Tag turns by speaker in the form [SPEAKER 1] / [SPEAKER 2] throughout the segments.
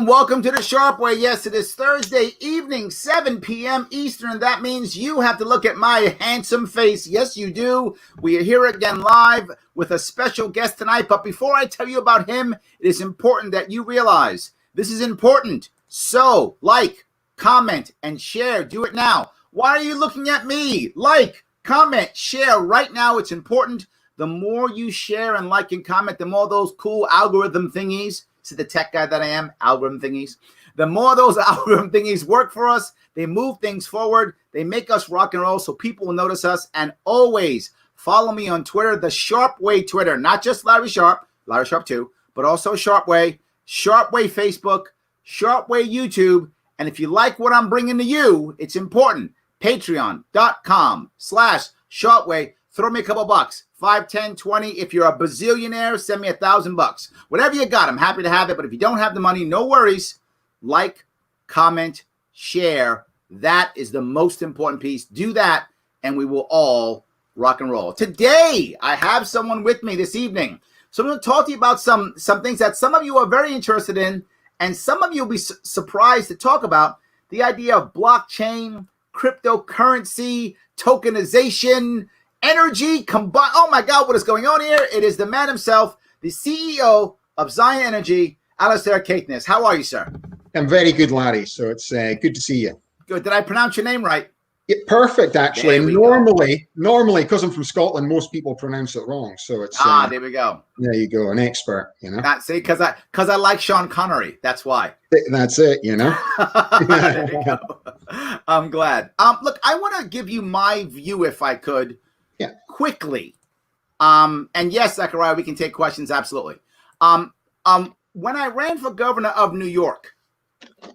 [SPEAKER 1] Welcome to the Sharpe Way. Yes, it is Thursday evening, 7 p.m. Eastern. That means you have to look at my handsome face. Yes, you do. We are here again live with a special guest tonight. But before I tell you about him, it is important that you realize this is important. So, like, comment, and share. Do it now. Why are you looking at me? Like, comment, share right now. It's important. The more you share and like and comment, the more those cool algorithm thingies, see the tech guy that I am, algorithm thingies. The more those algorithm thingies work for us, they move things forward. They make us rock and roll so people will notice us. And always follow me on Twitter, the Sharpe Way Twitter, not just Larry Sharpe too, but also Sharpe Way Facebook, Sharpe Way YouTube. And if you like what I'm bringing to you, it's important. Patreon.com/Sharpe Way. Throw me a couple bucks. 5, 10, 20. If you're a bazillionaire, send me $1,000. Whatever you got, I'm happy to have it. But if you don't have the money, no worries. Like, comment, share. That is the most important piece. Do that, and we will all rock and roll. Today, I have someone with me this evening. So I'm going to talk to you about some things that some of you are very interested in, and some of you will be surprised to talk about. The idea of blockchain, cryptocurrency, tokenization, energy combined. Oh my God, what is going on here? It is the man himself, the CEO of Ziyen Energy, Alastair Caithness. How are you, sir?
[SPEAKER 2] I'm very good, Larry. So it's good to see you.
[SPEAKER 1] Good. Did I pronounce your name right?
[SPEAKER 2] Yeah, perfect, actually. Normally, because I'm from Scotland, most people pronounce it wrong. So it's
[SPEAKER 1] there we go.
[SPEAKER 2] There you go, an expert. You know.
[SPEAKER 1] See, because I like Sean Connery. That's why.
[SPEAKER 2] That's it. You know.
[SPEAKER 1] There you go. I'm glad. Look, I want to give you my view, if I could.
[SPEAKER 2] Yeah.
[SPEAKER 1] Quickly. And yes, Zachariah, we can take questions. Absolutely. When I ran for governor of New York,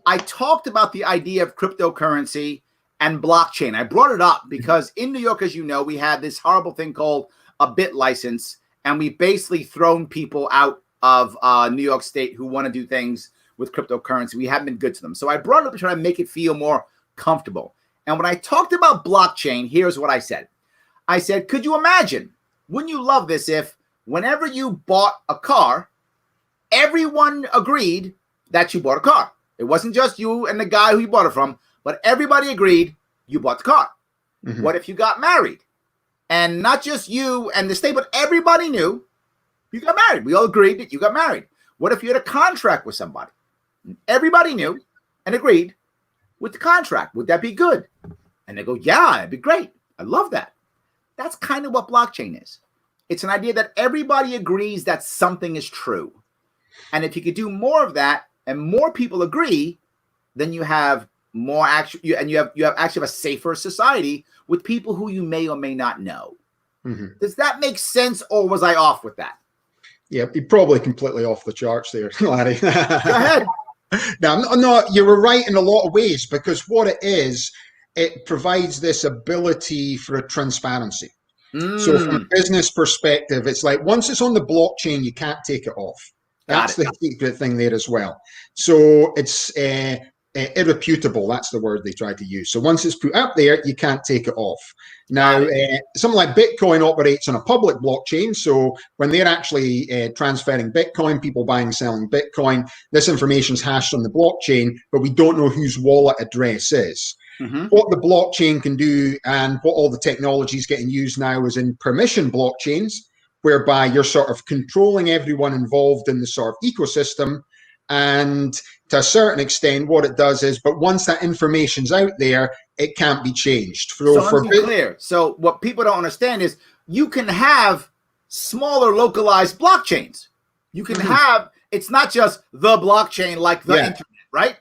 [SPEAKER 1] I talked about the idea of cryptocurrency and blockchain. I brought it up because in New York, as you know, we had this horrible thing called a bit license, and we basically thrown people out of New York State who want to do things with cryptocurrency. We haven't been good to them. So I brought it up to try to make it feel more comfortable. And when I talked about blockchain, here's what I said. I said, could you imagine, wouldn't you love this if whenever you bought a car, everyone agreed that you bought a car? It wasn't just you and the guy who you bought it from, but everybody agreed you bought the car. Mm-hmm. What if you got married? And not just you and the state, but everybody knew you got married. We all agreed that you got married. What if you had a contract with somebody? Everybody knew and agreed with the contract. Would that be good? And they go, yeah, it'd be great. I love that. That's kind of what blockchain is. It's an idea that everybody agrees that something is true. And if you could do more of that and more people agree, then you have more action, you have actually a safer society with people who you may or may not know. Mm-hmm. Does that make sense, or was I off with that?
[SPEAKER 2] Yeah, you're probably completely off the charts there, Larry.
[SPEAKER 1] Go ahead.
[SPEAKER 2] No, you were right in a lot of ways, because what it is, it provides this ability for a transparency. So from a business perspective, it's like once it's on the blockchain, you can't take it off. That's the secret thing there as well. So it's irreputable. That's the word they try to use. So once it's put up there, you can't take it off. Now, something like Bitcoin operates on a public blockchain. So when they're actually transferring Bitcoin, people buying and selling Bitcoin, this information is hashed on the blockchain, but we don't know whose wallet address is. Mm-hmm. What the blockchain can do and what all the technology is getting used now is in permission blockchains, whereby you're sort of controlling everyone involved in the sort of ecosystem. And to a certain extent, what it does is, but once that information's out there, it can't be changed.
[SPEAKER 1] So let's be clear. So what people don't understand is you can have smaller localized blockchains. You can have, it's not just the blockchain like the internet, right?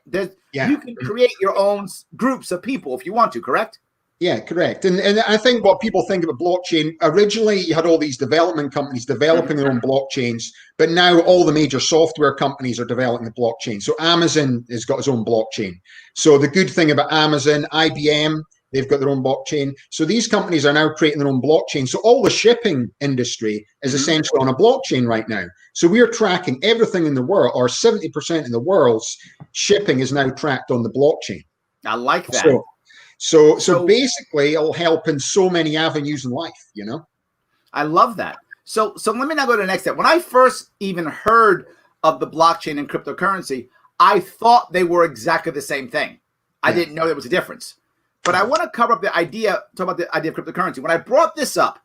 [SPEAKER 1] You can create your own groups of people if you want to, correct?
[SPEAKER 2] Yeah, correct. And I think what people think about blockchain, originally you had all these development companies developing their own blockchains, but now all the major software companies are developing the blockchain. So Amazon has got its own blockchain. So the good thing about Amazon, IBM they've got their own blockchain. So these companies are now creating their own blockchain. So all the shipping industry is essentially on a blockchain right now. So we are tracking everything in the world, or 70% in the world's shipping is now tracked on the blockchain.
[SPEAKER 1] I like that.
[SPEAKER 2] So basically, it'll help in so many avenues in life, you know?
[SPEAKER 1] I love that. So let me now go to the next step. When I first even heard of the blockchain and cryptocurrency, I thought they were exactly the same thing. I didn't know there was a difference. But I want to cover up the idea, talk about the idea of cryptocurrency. When I brought this up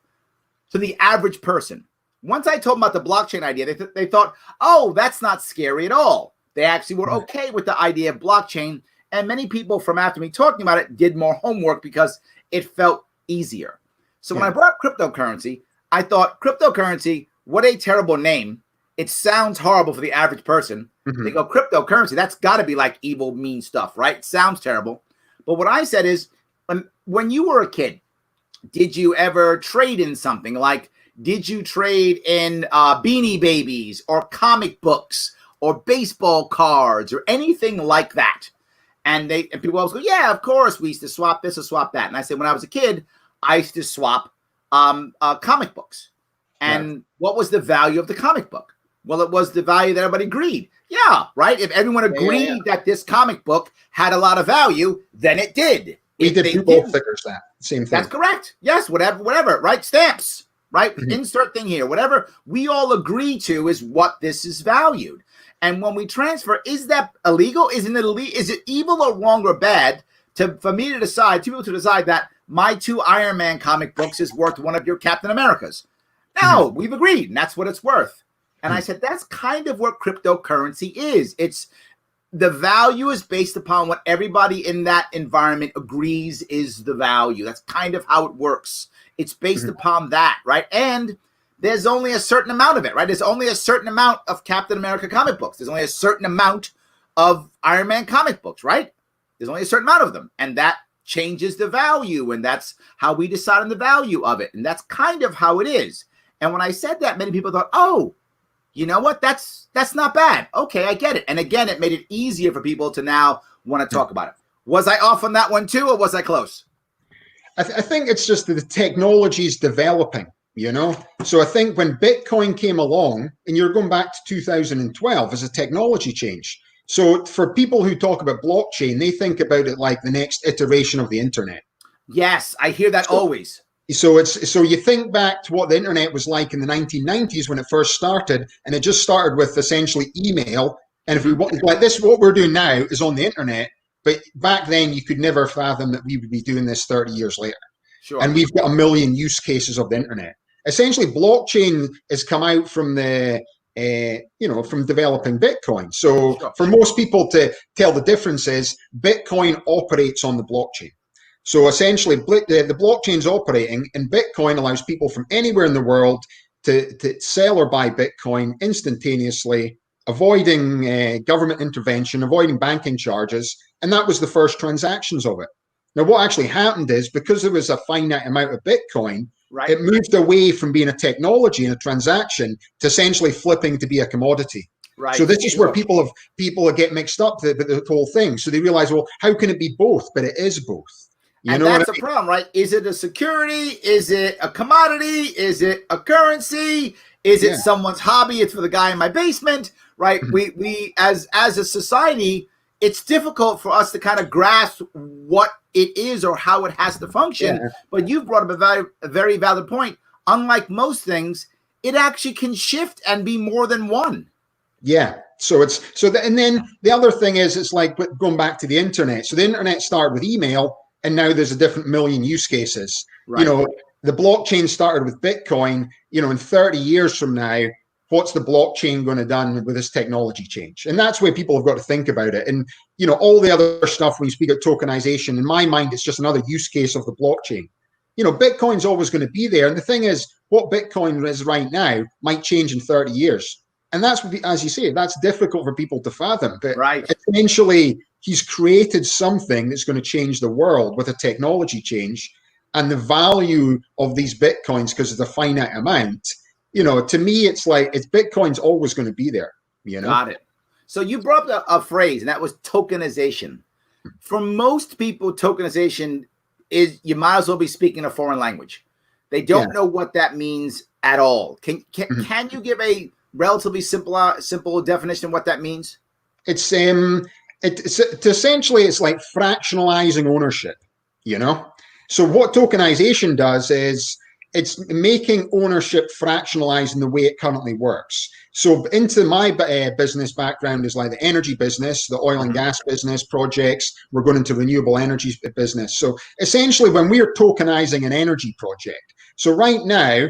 [SPEAKER 1] to the average person, once I told them about the blockchain idea, they thought, oh, that's not scary at all. They actually were okay with the idea of blockchain. And many people from after me talking about it did more homework because it felt easier. So when I brought up cryptocurrency, I thought cryptocurrency, what a terrible name. It sounds horrible for the average person. They go, cryptocurrency, that's got to be like evil, mean stuff, right? It sounds terrible. But what I said is, when you were a kid, did you ever trade in something? Like, did you trade in Beanie Babies or comic books or baseball cards or anything like that? And people always go, yeah, of course, we used to swap this or swap that. And I said, when I was a kid, I used to swap comic books. And what was the value of the comic book? Well, it was the value that everybody agreed. Yeah, right? If everyone agreed that this comic book had a lot of value, then it did.
[SPEAKER 2] We did do both figures that. Same thing.
[SPEAKER 1] That's correct. Yes, whatever, right? Stamps, right? Insert thing here. Whatever we all agree to is what this is valued. And when we transfer, is that illegal? Isn't it illegal? Is it evil or wrong or bad for me to decide, two people to decide that my 2 Iron Man comic books is worth one of your Captain Americas? No, we've agreed, and that's what it's worth. And I said, that's kind of what cryptocurrency is. It's the value is based upon what everybody in that environment agrees is the value. That's kind of how it works. It's based upon that, right? And there's only a certain amount of it, right? There's only a certain amount of Captain America comic books. There's only a certain amount of Iron Man comic books, right? There's only a certain amount of them. And that changes the value. And that's how we decide on the value of it. And that's kind of how it is. And when I said that, many people thought, oh, you know what? That's not bad. Okay, I get it. And again, it made it easier for people to now want to talk about it. Was I off on that one too, or was I close?
[SPEAKER 2] I think it's just that the technology is developing, you know? So I think when Bitcoin came along, and you're going back to 2012 as a technology change. So for people who talk about blockchain, they think about it like the next iteration of the internet.
[SPEAKER 1] Yes, I hear that always.
[SPEAKER 2] So you think back to what the internet was like in the 1990s when it first started, and it just started with essentially email. And if we want like this, what we're doing now is on the internet. But back then, you could never fathom that we would be doing this 30 years later.
[SPEAKER 1] Sure.
[SPEAKER 2] And we've got a million use cases of the internet. Essentially, blockchain has come out from from developing Bitcoin. So for most people to tell the difference is Bitcoin operates on the blockchain. So essentially, the blockchain's operating, and Bitcoin allows people from anywhere in the world to sell or buy Bitcoin instantaneously, avoiding government intervention, avoiding banking charges. And that was the first transactions of it. Now, what actually happened is because there was a finite amount of Bitcoin, it moved away from being a technology and a transaction to essentially flipping to be a commodity. Right. So this is where people get mixed up with the whole thing. So they realize, well, how can it be both? But it is both.
[SPEAKER 1] And that's the problem, right? Is it a security? Is it a commodity? Is it a currency? Is it someone's hobby? It's for the guy in my basement, right? We as a society, it's difficult for us to kind of grasp what it is or how it has to function. Yeah. But you've brought up a very valid point. Unlike most things, it actually can shift and be more than one.
[SPEAKER 2] Yeah. And then the other thing is, it's like going back to the internet. So the internet started with email. And now there's a different million use cases. Right. You know, the blockchain started with Bitcoin. You know, in 30 years from now, what's the blockchain going to do with this technology change? And that's where people have got to think about it. And, you know, all the other stuff when you speak of tokenization, in my mind, it's just another use case of the blockchain. You know, Bitcoin's always going to be there. And the thing is, what Bitcoin is right now might change in 30 years. And that's, as you say, that's difficult for people to fathom. But essentially, he's created something that's going to change the world with a technology change. And the value of these Bitcoins, because of the finite amount, you know, to me, it's like Bitcoin's always going to be there. You know?
[SPEAKER 1] Got it. So you brought up a phrase, and that was tokenization. For most people, tokenization is you might as well be speaking a foreign language. They don't know what that means at all. Can you give a relatively simple definition of what that means?
[SPEAKER 2] It's essentially it's like fractionalizing ownership, you know. So what tokenization does is it's making ownership fractionalized in the way it currently works. So into my business background is like the energy business, the oil and gas business projects. We're going into renewable energy business. So essentially when we are tokenizing an energy project, so right now,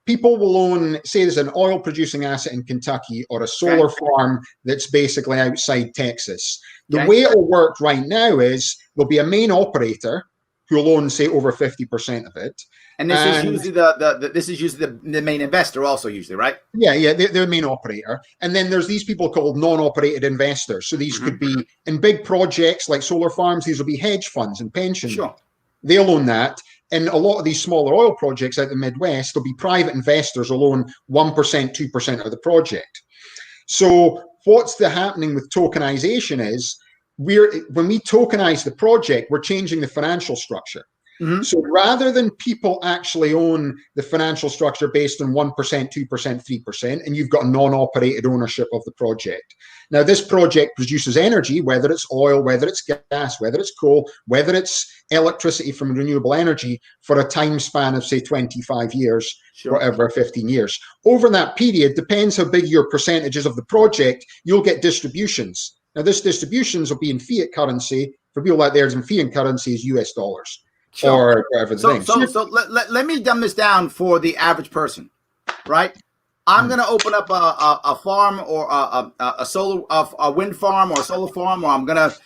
[SPEAKER 2] people will own, say there's an oil producing asset in Kentucky or a solar farm that's basically outside Texas. The way it'll work right now is there'll be a main operator who'll own, say, over 50% of it.
[SPEAKER 1] And this is usually the main investor also usually, right?
[SPEAKER 2] Yeah, they're the main operator. And then there's these people called non-operated investors. So these could be in big projects like solar farms, these will be hedge funds and pension.
[SPEAKER 1] Sure.
[SPEAKER 2] They'll own that. And a lot of these smaller oil projects out in the Midwest, there'll be private investors will own 1%, 2% of the project. So what's happening with tokenization is when we tokenize the project, we're changing the financial structure. So rather than people actually own the financial structure based on 1%, 2%, 3%, and you've got non-operated ownership of the project. Now, this project produces energy, whether it's oil, whether it's gas, whether it's coal, whether it's electricity from renewable energy for a time span of, say, 25 years, whatever, 15 years. Over that period, depends how big your percentages of the project, you'll get distributions. Now, this distributions will be in fiat currency. For people out there, in fiat currency is US dollars. Or whatever the thing.
[SPEAKER 1] So let me dumb this down for the average person, right? I'm going to open up a farm or a wind farm or a solar farm, or I'm going to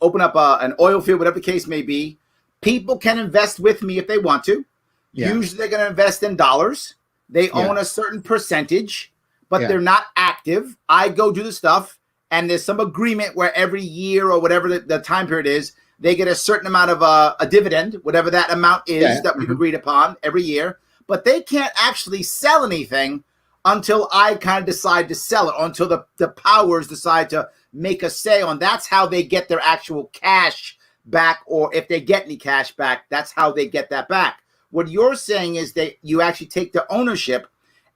[SPEAKER 1] open up an oil field, whatever the case may be. People can invest with me if they want to. Usually they're going to invest in dollars. They own a certain percentage, but they're not active. I go do the stuff, and there's some agreement where every year or whatever the time period is, they get a certain amount of a dividend, whatever that amount is that we've agreed upon every year. But they can't actually sell anything until I kind of decide to sell it, or until the powers decide to make a sale. And that's how they get their actual cash back, or if they get any cash back, that's how they get that back. What you're saying is that you actually take the ownership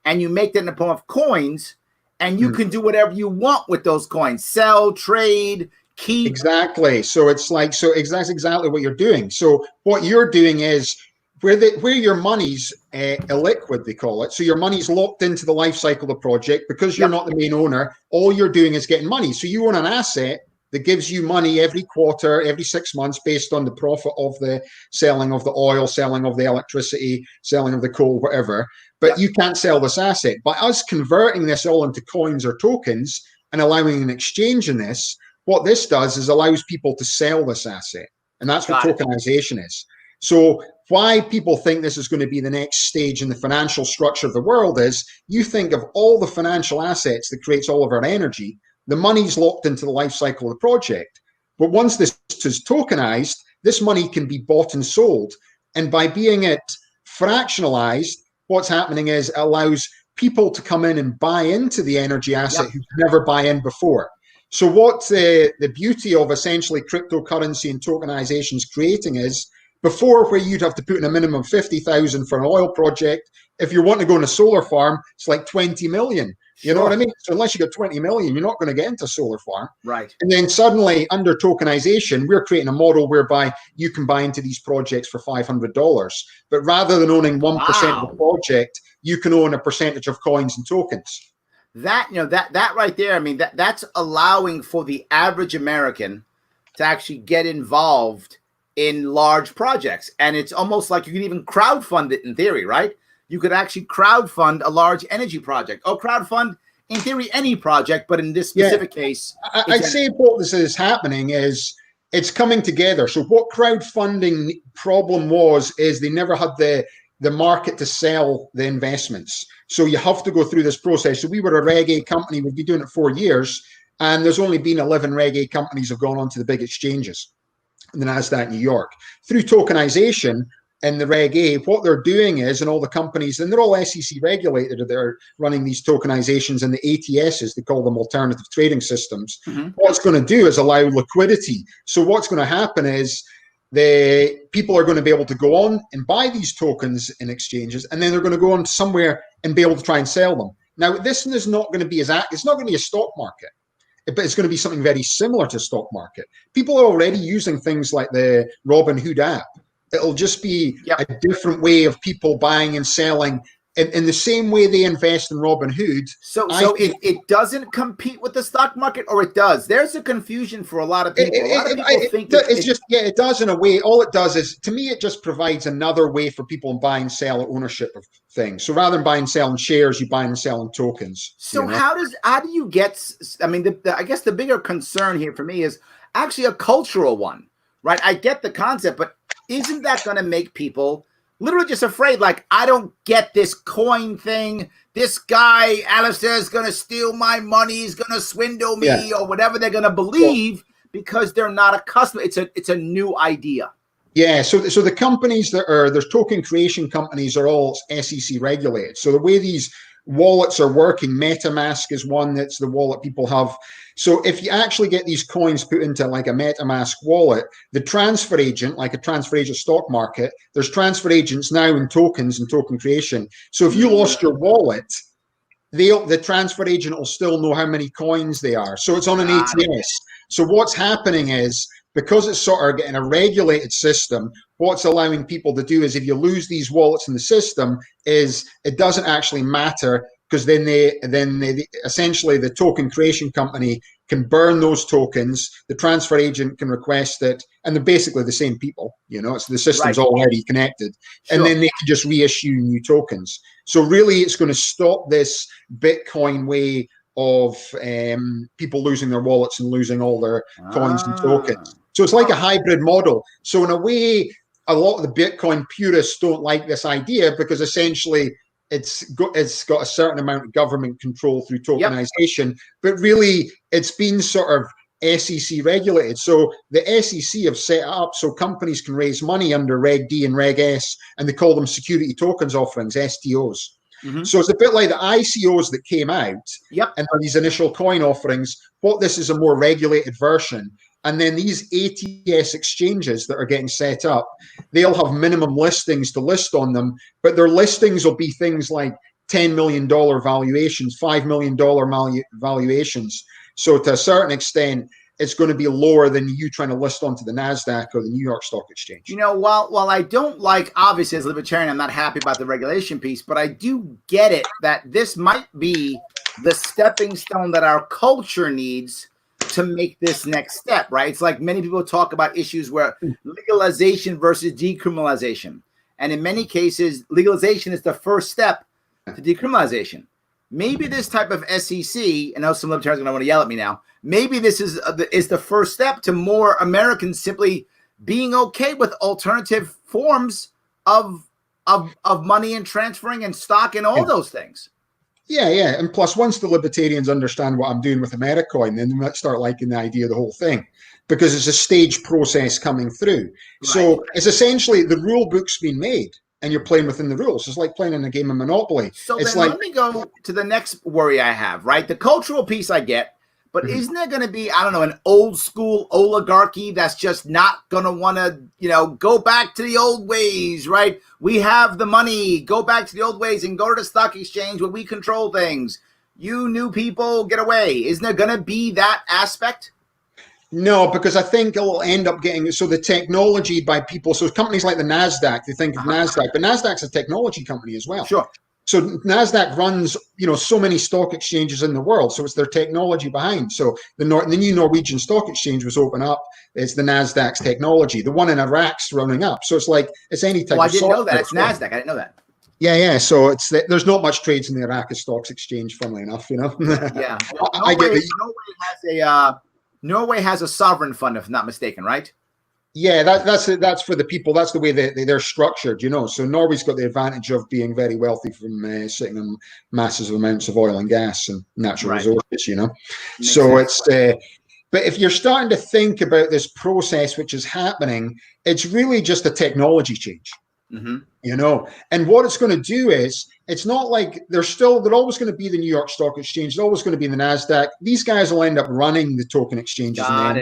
[SPEAKER 1] and you make that in the form of coins, and you can do whatever you want with those coins. Sell, trade, keep.
[SPEAKER 2] Exactly. So it's like, that's exactly what you're doing. So what you're doing is where your money's illiquid, they call it. So your money's locked into the life cycle of the project because you're not the main owner. All you're doing is getting money. So you own an asset that gives you money every quarter, every 6 months, based on the profit of the selling of the oil, selling of the electricity, selling of the coal, whatever. But you can't sell this asset. By us converting this all into coins or tokens and allowing an exchange in this, what this does is allows people to sell this asset. And that's what tokenization is. So why people think this is going to be the next stage in the financial structure of the world is you think of all the financial assets that creates all of our energy. The money's locked into the life cycle of the project. But once this is tokenized, this money can be bought and sold. And by being it fractionalized, what's happening is it allows people to come in and buy into the energy asset who could never buy in before. So what the beauty of essentially cryptocurrency and tokenization is creating is, before where you'd have to put in a minimum of 50,000 for an oil project, if you want to go on a solar farm, it's like 20 million. You know what I mean? So unless you got 20 million, you're not going to get into a solar farm.
[SPEAKER 1] Right.
[SPEAKER 2] And then suddenly under tokenization, we're creating a model whereby you can buy into these projects for $500. But rather than owning 1% of the project, you can own a percentage of coins and tokens.
[SPEAKER 1] That, that right there, I mean, that's allowing for the average American to actually get involved in large projects. And it's almost like you can even crowdfund it in theory, right? You could actually crowdfund a large energy project, or crowdfund, in theory, any project, but in this specific case.
[SPEAKER 2] I'd say what this is happening is it's coming together. So what crowdfunding problem is they never had the market to sell the investments. So you have to go through this process. So we were a Reg A company, we've been doing it 4 years, and there's only been 11 Reg A companies have gone on to the big exchanges in the NASDAQ New York. Through tokenization and the Reg A, what they're doing is, and all the companies, and they're all SEC regulated, they're running these tokenizations, and the ATSs, they call them alternative trading systems. What it's going to do is allow liquidity. So what's going to happen is the people are going to be able to go on and buy these tokens in exchanges, and then they're going to go on somewhere and be able to try and sell them. Now, this is not going to be it's not going to be a stock market, but it's going to be something very similar to stock market. People are already using things like the Robinhood app. It'll just be a different way of people buying and selling in the same way they invest in Robinhood.
[SPEAKER 1] So it doesn't compete with the stock market, or it does? There's a confusion for a lot of people. A lot of people think
[SPEAKER 2] it does in a way. All it does is, to me, it just provides another way for people to buy and sell ownership of things. So rather than buying and selling shares, you buy and selling tokens.
[SPEAKER 1] So how do you get? I mean, I guess the bigger concern here for me is actually a cultural one, right? I get the concept, but isn't that going to make people literally just afraid? Like, I don't get this coin thing. This guy, Alastair, is going to steal my money. He's going to swindle me, or whatever they're going to believe, because they're not accustomed. It's a new idea.
[SPEAKER 2] Yeah. So the companies there's token creation companies are all SEC regulated. So the way these wallets are working, MetaMask is one that's the wallet people have. So if you actually get these coins put into like a MetaMask wallet, the transfer agent, like a transfer agent stock market, there's transfer agents now in tokens and token creation. So if you lost your wallet, the transfer agent will still know how many coins they are. So it's on an ATS. So what's happening is, because it's sort of getting a regulated system, what's allowing people to do is, if you lose these wallets in the system, is it doesn't actually matter, because then they essentially, the token creation company can burn those tokens, the transfer agent can request it, and they're basically the same people, so the system's already connected, and then they can just reissue new tokens. So really, it's going to stop this Bitcoin way of people losing their wallets and losing all their coins and tokens. So it's like a hybrid model. So in a way, a lot of the Bitcoin purists don't like this idea, because essentially it's got a certain amount of government control through tokenization, but really it's been sort of SEC regulated. So the SEC have set it up so companies can raise money under Reg D and Reg S, and they call them security tokens offerings, STOs. So it's a bit like the ICOs that came out, and these initial coin offerings. What this is a more regulated version. And then these ATS exchanges that are getting set up, they'll have minimum listings to list on them, but their listings will be things like $10 million valuations, $5 million valuations. So to a certain extent, it's going to be lower than you trying to list onto the NASDAQ or the New York Stock Exchange.
[SPEAKER 1] While I don't like, obviously as a libertarian, I'm not happy about the regulation piece, but I do get it that this might be the stepping stone that our culture needs to make this next step, right? It's like many people talk about issues where legalization versus decriminalization. And in many cases, legalization is the first step to decriminalization. Maybe this type of SEC, I know some libertarians are going to want to yell at me now, maybe this is the first step to more Americans simply being okay with alternative forms of money and transferring and stock and all those things.
[SPEAKER 2] Yeah. And plus, once the libertarians understand what I'm doing with Americoin, then they might start liking the idea of the whole thing, because it's a staged process coming through. Right. So it's essentially the rule book's been made, and you're playing within the rules. It's like playing in a game of Monopoly.
[SPEAKER 1] So then let me go to the next worry I have, right? The cultural piece I get, but isn't there going to be, I don't know, an old school oligarchy that's just not going to want to, go back to the old ways, right? We have the money, go back to the old ways and go to the stock exchange where we control things. You new people, get away. Isn't there going to be that aspect?
[SPEAKER 2] No, because I think it will end up getting, so the technology by people, so companies like the NASDAQ, they think of NASDAQ, but NASDAQ's a technology company as well.
[SPEAKER 1] Sure.
[SPEAKER 2] So NASDAQ runs, so many stock exchanges in the world. So it's their technology behind. So the new Norwegian Stock Exchange was open up. It's the NASDAQ's technology. The one in Iraq's running up. So it's like, it's any type of
[SPEAKER 1] I didn't know that. It's NASDAQ. I didn't know that.
[SPEAKER 2] Yeah. So there's not much trades in the Iraqi Stocks Exchange, funnily enough,
[SPEAKER 1] Yeah. Norway has a sovereign fund, if not mistaken, right?
[SPEAKER 2] Yeah, that's for the people. That's the way they're structured, So Norway's got the advantage of being very wealthy from sitting on massive amounts of oil and gas and natural resources, So it's, but if you're starting to think about this process which is happening, it's really just a technology change. And what it's going to do is, it's not like they're always going to be the New York Stock Exchange. They're always going to be the NASDAQ. These guys will end up running the token exchanges. And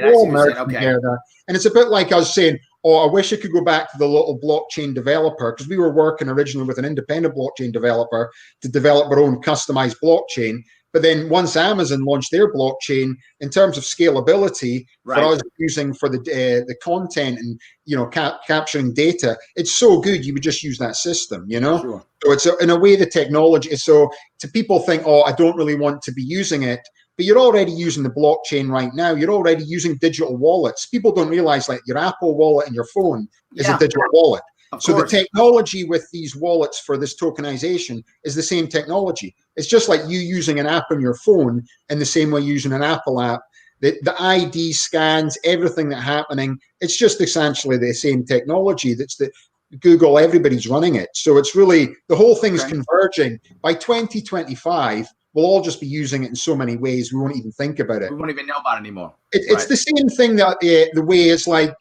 [SPEAKER 2] it's a bit like us saying, oh, I wish I could go back to the little blockchain developer, because we were working originally with an independent blockchain developer to develop our own customized blockchain. But then once Amazon launched their blockchain, in terms of scalability for us using for the content and capturing data, it's so good you would just use that system,
[SPEAKER 1] Sure.
[SPEAKER 2] So it's in a way the technology is so to people think, oh, I don't really want to be using it, but you're already using the blockchain right now. You're already using digital wallets. People don't realize like your Apple wallet and your phone is a digital wallet. So the technology with these wallets for this tokenization is the same technology. It's just like you using an app on your phone in the same way using an Apple app. The ID scans, everything that's happening, it's just essentially the same technology. That's the Google, everybody's running it. So it's really, the whole thing's converging. By 2025, we'll all just be using it in so many ways, we won't even think about it.
[SPEAKER 1] We won't even know about it anymore.
[SPEAKER 2] It's the same thing that the way it's like,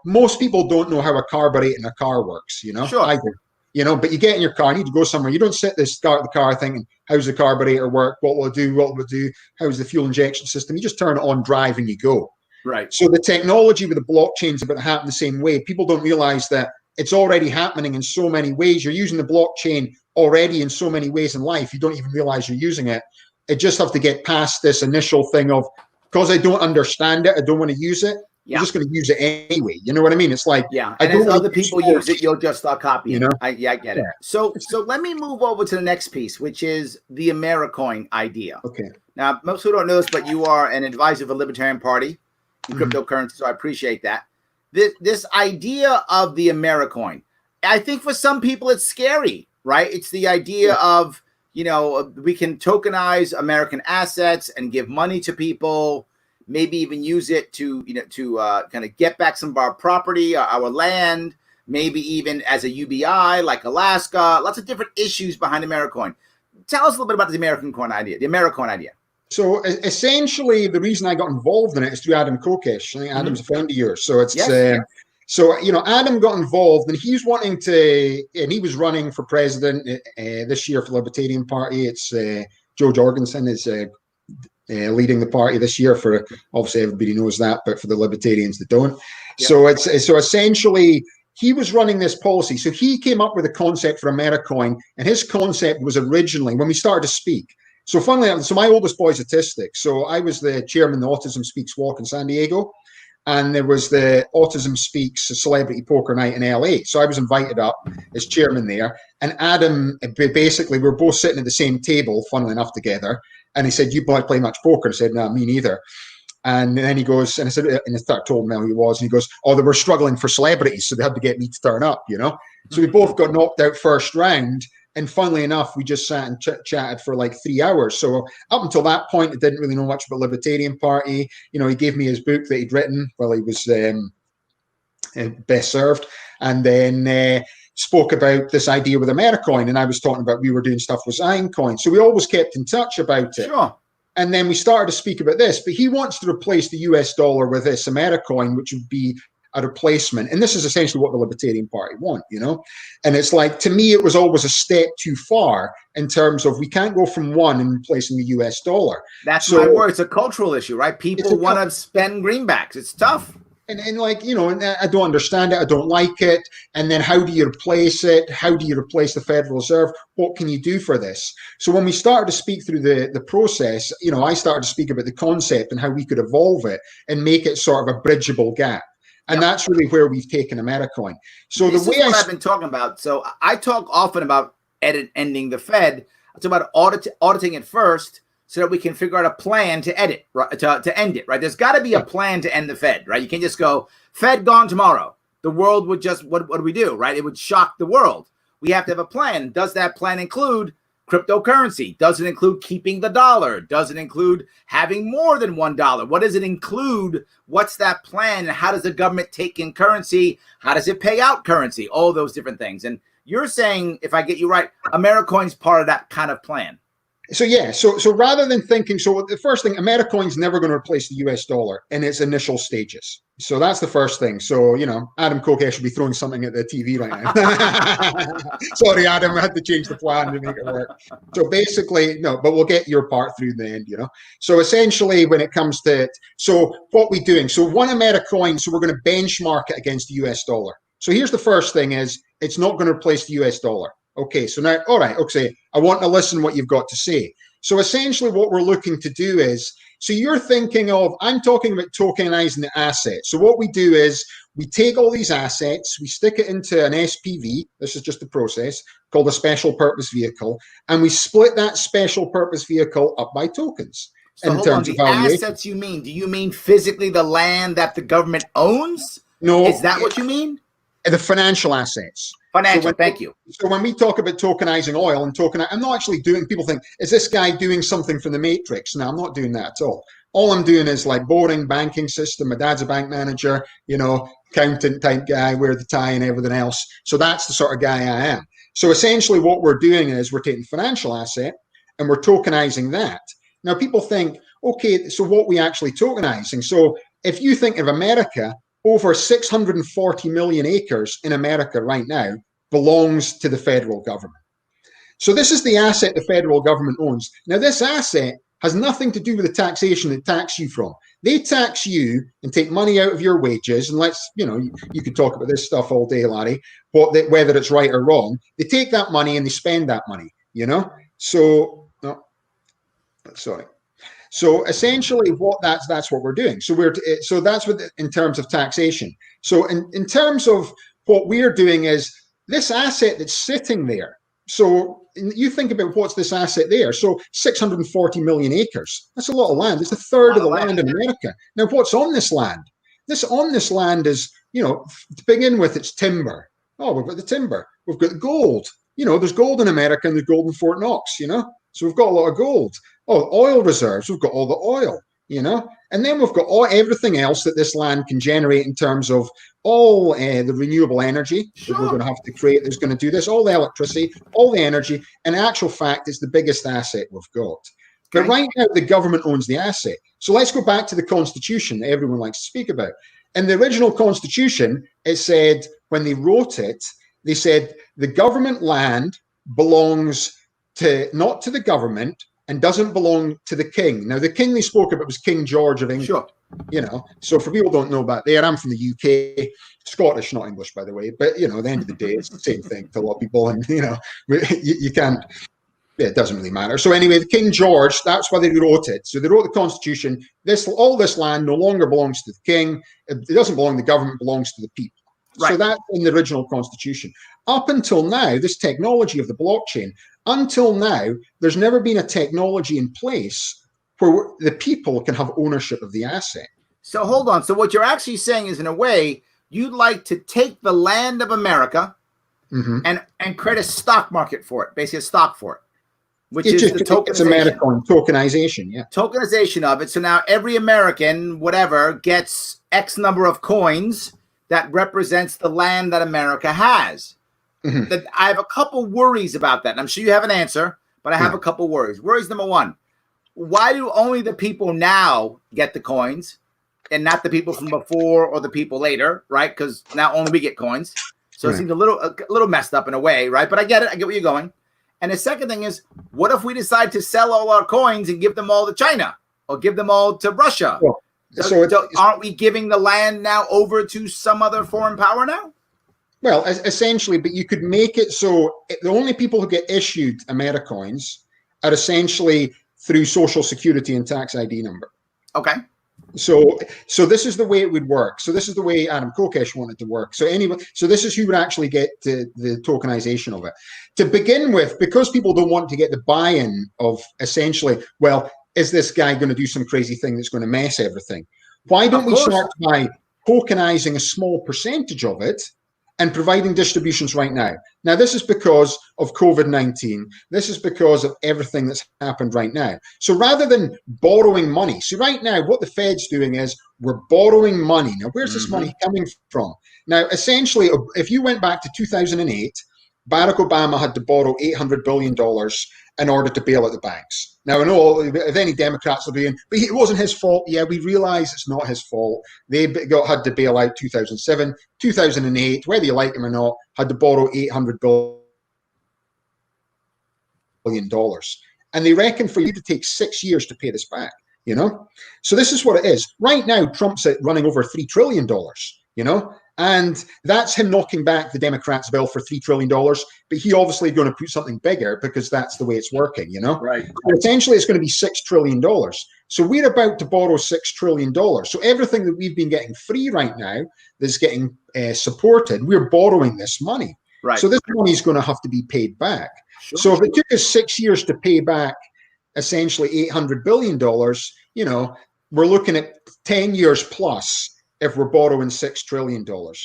[SPEAKER 2] most people don't know how a carburetor in a car works,
[SPEAKER 1] Sure.
[SPEAKER 2] I do, but you get in your car, you need to go somewhere. You don't sit there, start the car thinking, how's the carburetor work? What will it do? What will it do? How's the fuel injection system? You just turn it on, drive, and you go.
[SPEAKER 1] Right.
[SPEAKER 2] So the technology with the blockchain is about to happen the same way. People don't realize that it's already happening in so many ways. You're using the blockchain already in so many ways in life. You don't even realize you're using it. It just have to get past this initial thing of, because I don't understand it, I don't want to use it. You're just going to use it anyway. You know what I mean? It's like,
[SPEAKER 1] and as other people use it, you'll just start copying. I get it. So let me move over to the next piece, which is the Americoin idea.
[SPEAKER 2] Okay.
[SPEAKER 1] Now, most people don't know this, but you are an advisor of the Libertarian Party in cryptocurrency, so I appreciate that. This idea of the Americoin, I think for some people it's scary, right? It's the idea of, we can tokenize American assets and give money to people, maybe even use it to kind of get back some of our property, our land, maybe even as a UBI like Alaska. Lots of different issues behind Americoin. Tell us a little bit about the Americoin idea.
[SPEAKER 2] So essentially, the reason I got involved in it is through Adam Kokesh. I think Adam's a friend of yours. So it's so Adam got involved, and he's wanting to, and he was running for president this year for the Libertarian Party. It's Joe Jorgensen is leading the party this year. For obviously everybody knows that, but for the Libertarians that don't. So so essentially, he was running this policy. So he came up with a concept for Americoin, and his concept was originally when we started to speak. So funnily enough, so my oldest boy's autistic. So I was the chairman of the Autism Speaks Walk in San Diego, and there was the Autism Speaks Celebrity Poker Night in LA. So I was invited up as chairman there. And Adam, basically, we were both sitting at the same table, funnily enough, together. And he said, "You play much poker?" I said, "No, me neither." And then he goes, and I said, and I told him who he was, and he goes, "Oh, they were struggling for celebrities, so they had to get me to turn up, So we both got knocked out first round. And funnily enough, we just sat and chatted for like 3 hours. So up until that point, I didn't really know much about the Libertarian Party. He gave me his book that he'd written while he was best served. And then spoke about this idea with Americoin. And I was talking about, we were doing stuff with Ziyen coin. So we always kept in touch about it.
[SPEAKER 1] Sure.
[SPEAKER 2] And then we started to speak about this. But he wants to replace the US dollar with this Americoin, which would be a replacement. And this is essentially what the Libertarian Party want, And it's like, to me, it was always a step too far in terms of we can't go from one and replacing the US dollar.
[SPEAKER 1] That's my word. It's a cultural issue, right? People want to spend greenbacks. It's tough.
[SPEAKER 2] And like, and I don't understand it. I don't like it. And then how do you replace it? How do you replace the Federal Reserve? What can you do for this? So when we started to speak through the process, I started to speak about the concept and how we could evolve it and make it sort of a bridgeable gap. And that's really where we've taken Americoin. So
[SPEAKER 1] this is what I've been talking about. So I talk often about ending the Fed. I talk about auditing it first so that we can figure out a plan to end it, right? There's got to be a plan to end the Fed, right? You can't just go, Fed gone tomorrow. The world would just, what do we do, right? It would shock the world. We have to have a plan. Does that plan include cryptocurrency? Does it include keeping the dollar? Does it include having more than $1? What does it include? What's that plan? And how does the government take in currency? How does it pay out currency? All those different things. And you're saying, if I get you right, Americoin's part of that kind of plan.
[SPEAKER 2] So yeah, so rather than thinking, so the first thing, Americoin's never going to replace the US dollar in its initial stages. So that's the first thing. So, you know, Adam Kokesh should be throwing something at the TV right now. Sorry, Adam, I had to change the plan to make it work. So basically, no, but we'll get your part through the end, you know. So essentially, when it comes to it, so what we're doing, so one Americoin, so we're going to benchmark it against the US dollar. So here's the first thing is, it's not going to replace the US dollar. Okay, so now, all right, okay, I want to listen what you've got to say. So essentially what we're looking to do is, so you're thinking of, I'm talking about tokenizing the asset. So what we do is we take all these assets, we stick it into an SPV, this is just the process, called a special purpose vehicle, and we split that special purpose vehicle up by tokens.
[SPEAKER 1] So hold on, the assets you mean, do you mean physically the land that the government owns?
[SPEAKER 2] No.
[SPEAKER 1] Is that what you mean?
[SPEAKER 2] The financial assets.
[SPEAKER 1] Financial, thank you.
[SPEAKER 2] So when we talk about tokenizing oil and I'm not actually doing, people think, is this guy doing something from the Matrix? No, I'm not doing that at all. All I'm doing is like boring banking system. My dad's a bank manager, you know, accountant type guy, wear the tie and everything else. So that's the sort of guy I am. So essentially what we're doing is we're taking financial asset and we're tokenizing that. Now people think, okay, so what we actually tokenizing? So if you think of America, over 640 million acres in America right now belongs to the federal government. So this is the asset the federal government owns. Now, this asset has nothing to do with the taxation they tax you from. They tax you and take money out of your wages. And let's, you know, you could talk about this stuff all day, Larry, whether it's right or wrong. They take that money and they spend that money, you know? So, no, sorry. So essentially, that's what we're doing. So that's what in terms of taxation. So in terms of what we're doing is this asset that's sitting there. So you think about what's this asset there. So 640 million acres. That's a lot of land. It's a third of the land in America. Now, what's on this land? On this land is, you know, to begin with, it's timber. Oh, we've got the timber. We've got the gold. You know, there's gold in America and there's gold in Fort Knox, you know. So we've got a lot of gold. Oh, oil reserves, we've got all the oil, you know, and then we've got everything else that this land can generate in terms of all the renewable energy that we're going to have to create that's going to do this, all the electricity, all the energy. And in actual fact, it's the biggest asset we've got. But right now, the government owns the asset. So let's go back to the Constitution that everyone likes to speak about. In the original Constitution, it said, when they wrote it, they said the government land belongs not to the government, and doesn't belong to the king. Now, the king they spoke about was King George of England. Sure. You know, so for people who don't know about there, I'm from the UK, Scottish, not English, by the way. But, you know, at the end of the day, it's the same thing to a lot of people. And, you know, you can't, it doesn't really matter. So anyway, the King George, that's why they wrote it. So they wrote the Constitution. All this land no longer belongs to the king. It doesn't belong to the government, it belongs to the people. Right. So that's in the original Constitution. Up until now, this technology of the blockchain, until now, there's never been a technology in place where the people can have ownership of the asset.
[SPEAKER 1] So hold on. So what you're actually saying is, in a way, you'd like to take the land of America and create a stock market for it, basically a stock for it, which is the tokenization.
[SPEAKER 2] It's Americoin, tokenization, yeah.
[SPEAKER 1] Tokenization of it. So now every American, whatever, gets X number of coins that represents the land that America has. That I have a couple worries about that. And I'm sure you have an answer, but I have a couple worries. Worries number one, why do only the people now get the coins and not the people from before or the people later, right? Because now only we get coins. So it seems a little messed up in a way, right? But I get it. I get where you're going. And the second thing is, what if we decide to sell all our coins and give them all to China or give them all to Russia? Well, so aren't we giving the land now over to some other foreign power now?
[SPEAKER 2] Well, essentially, but you could make it so the only people who get issued Americoins are essentially through Social Security and tax ID number.
[SPEAKER 1] Okay.
[SPEAKER 2] So this is the way it would work. So this is the way Adam Kokesh wanted to work. So anyway, so this is who would actually get the tokenization of it. To begin with, because people don't want to get the buy-in of essentially, well, is this guy going to do some crazy thing that's going to mess everything? Why don't we start by tokenizing a small percentage of it and providing distributions right now? Now, this is because of COVID-19. This is because of everything that's happened right now. So rather than borrowing money, so right now what the Fed's doing is we're borrowing money. Now, where's this money coming from? Now, essentially, if you went back to 2008, Barack Obama had to borrow $800 billion in order to bail out the banks. Now, I know if any Democrats will be in, but it wasn't his fault. Yeah, we realize it's not his fault. They had to bail out 2007, 2008, whether you like him or not, had to borrow $800 billion. And they reckon for you to take 6 years to pay this back, you know? So this is what it is. Right now, Trump's running over $3 trillion, you know? And that's him knocking back the Democrats' bill for $3 trillion. But he obviously going to put something bigger because that's the way it's working, you know?
[SPEAKER 1] Right.
[SPEAKER 2] So essentially, it's going to be $6 trillion. So we're about to borrow $6 trillion. So everything that we've been getting free right now that's getting supported, we're borrowing this money.
[SPEAKER 1] Right.
[SPEAKER 2] So this money is going to have to be paid back.
[SPEAKER 1] Sure.
[SPEAKER 2] So if it took us 6 years to pay back essentially $800 billion, you know, we're looking at 10 years plus if we're borrowing $6 trillion.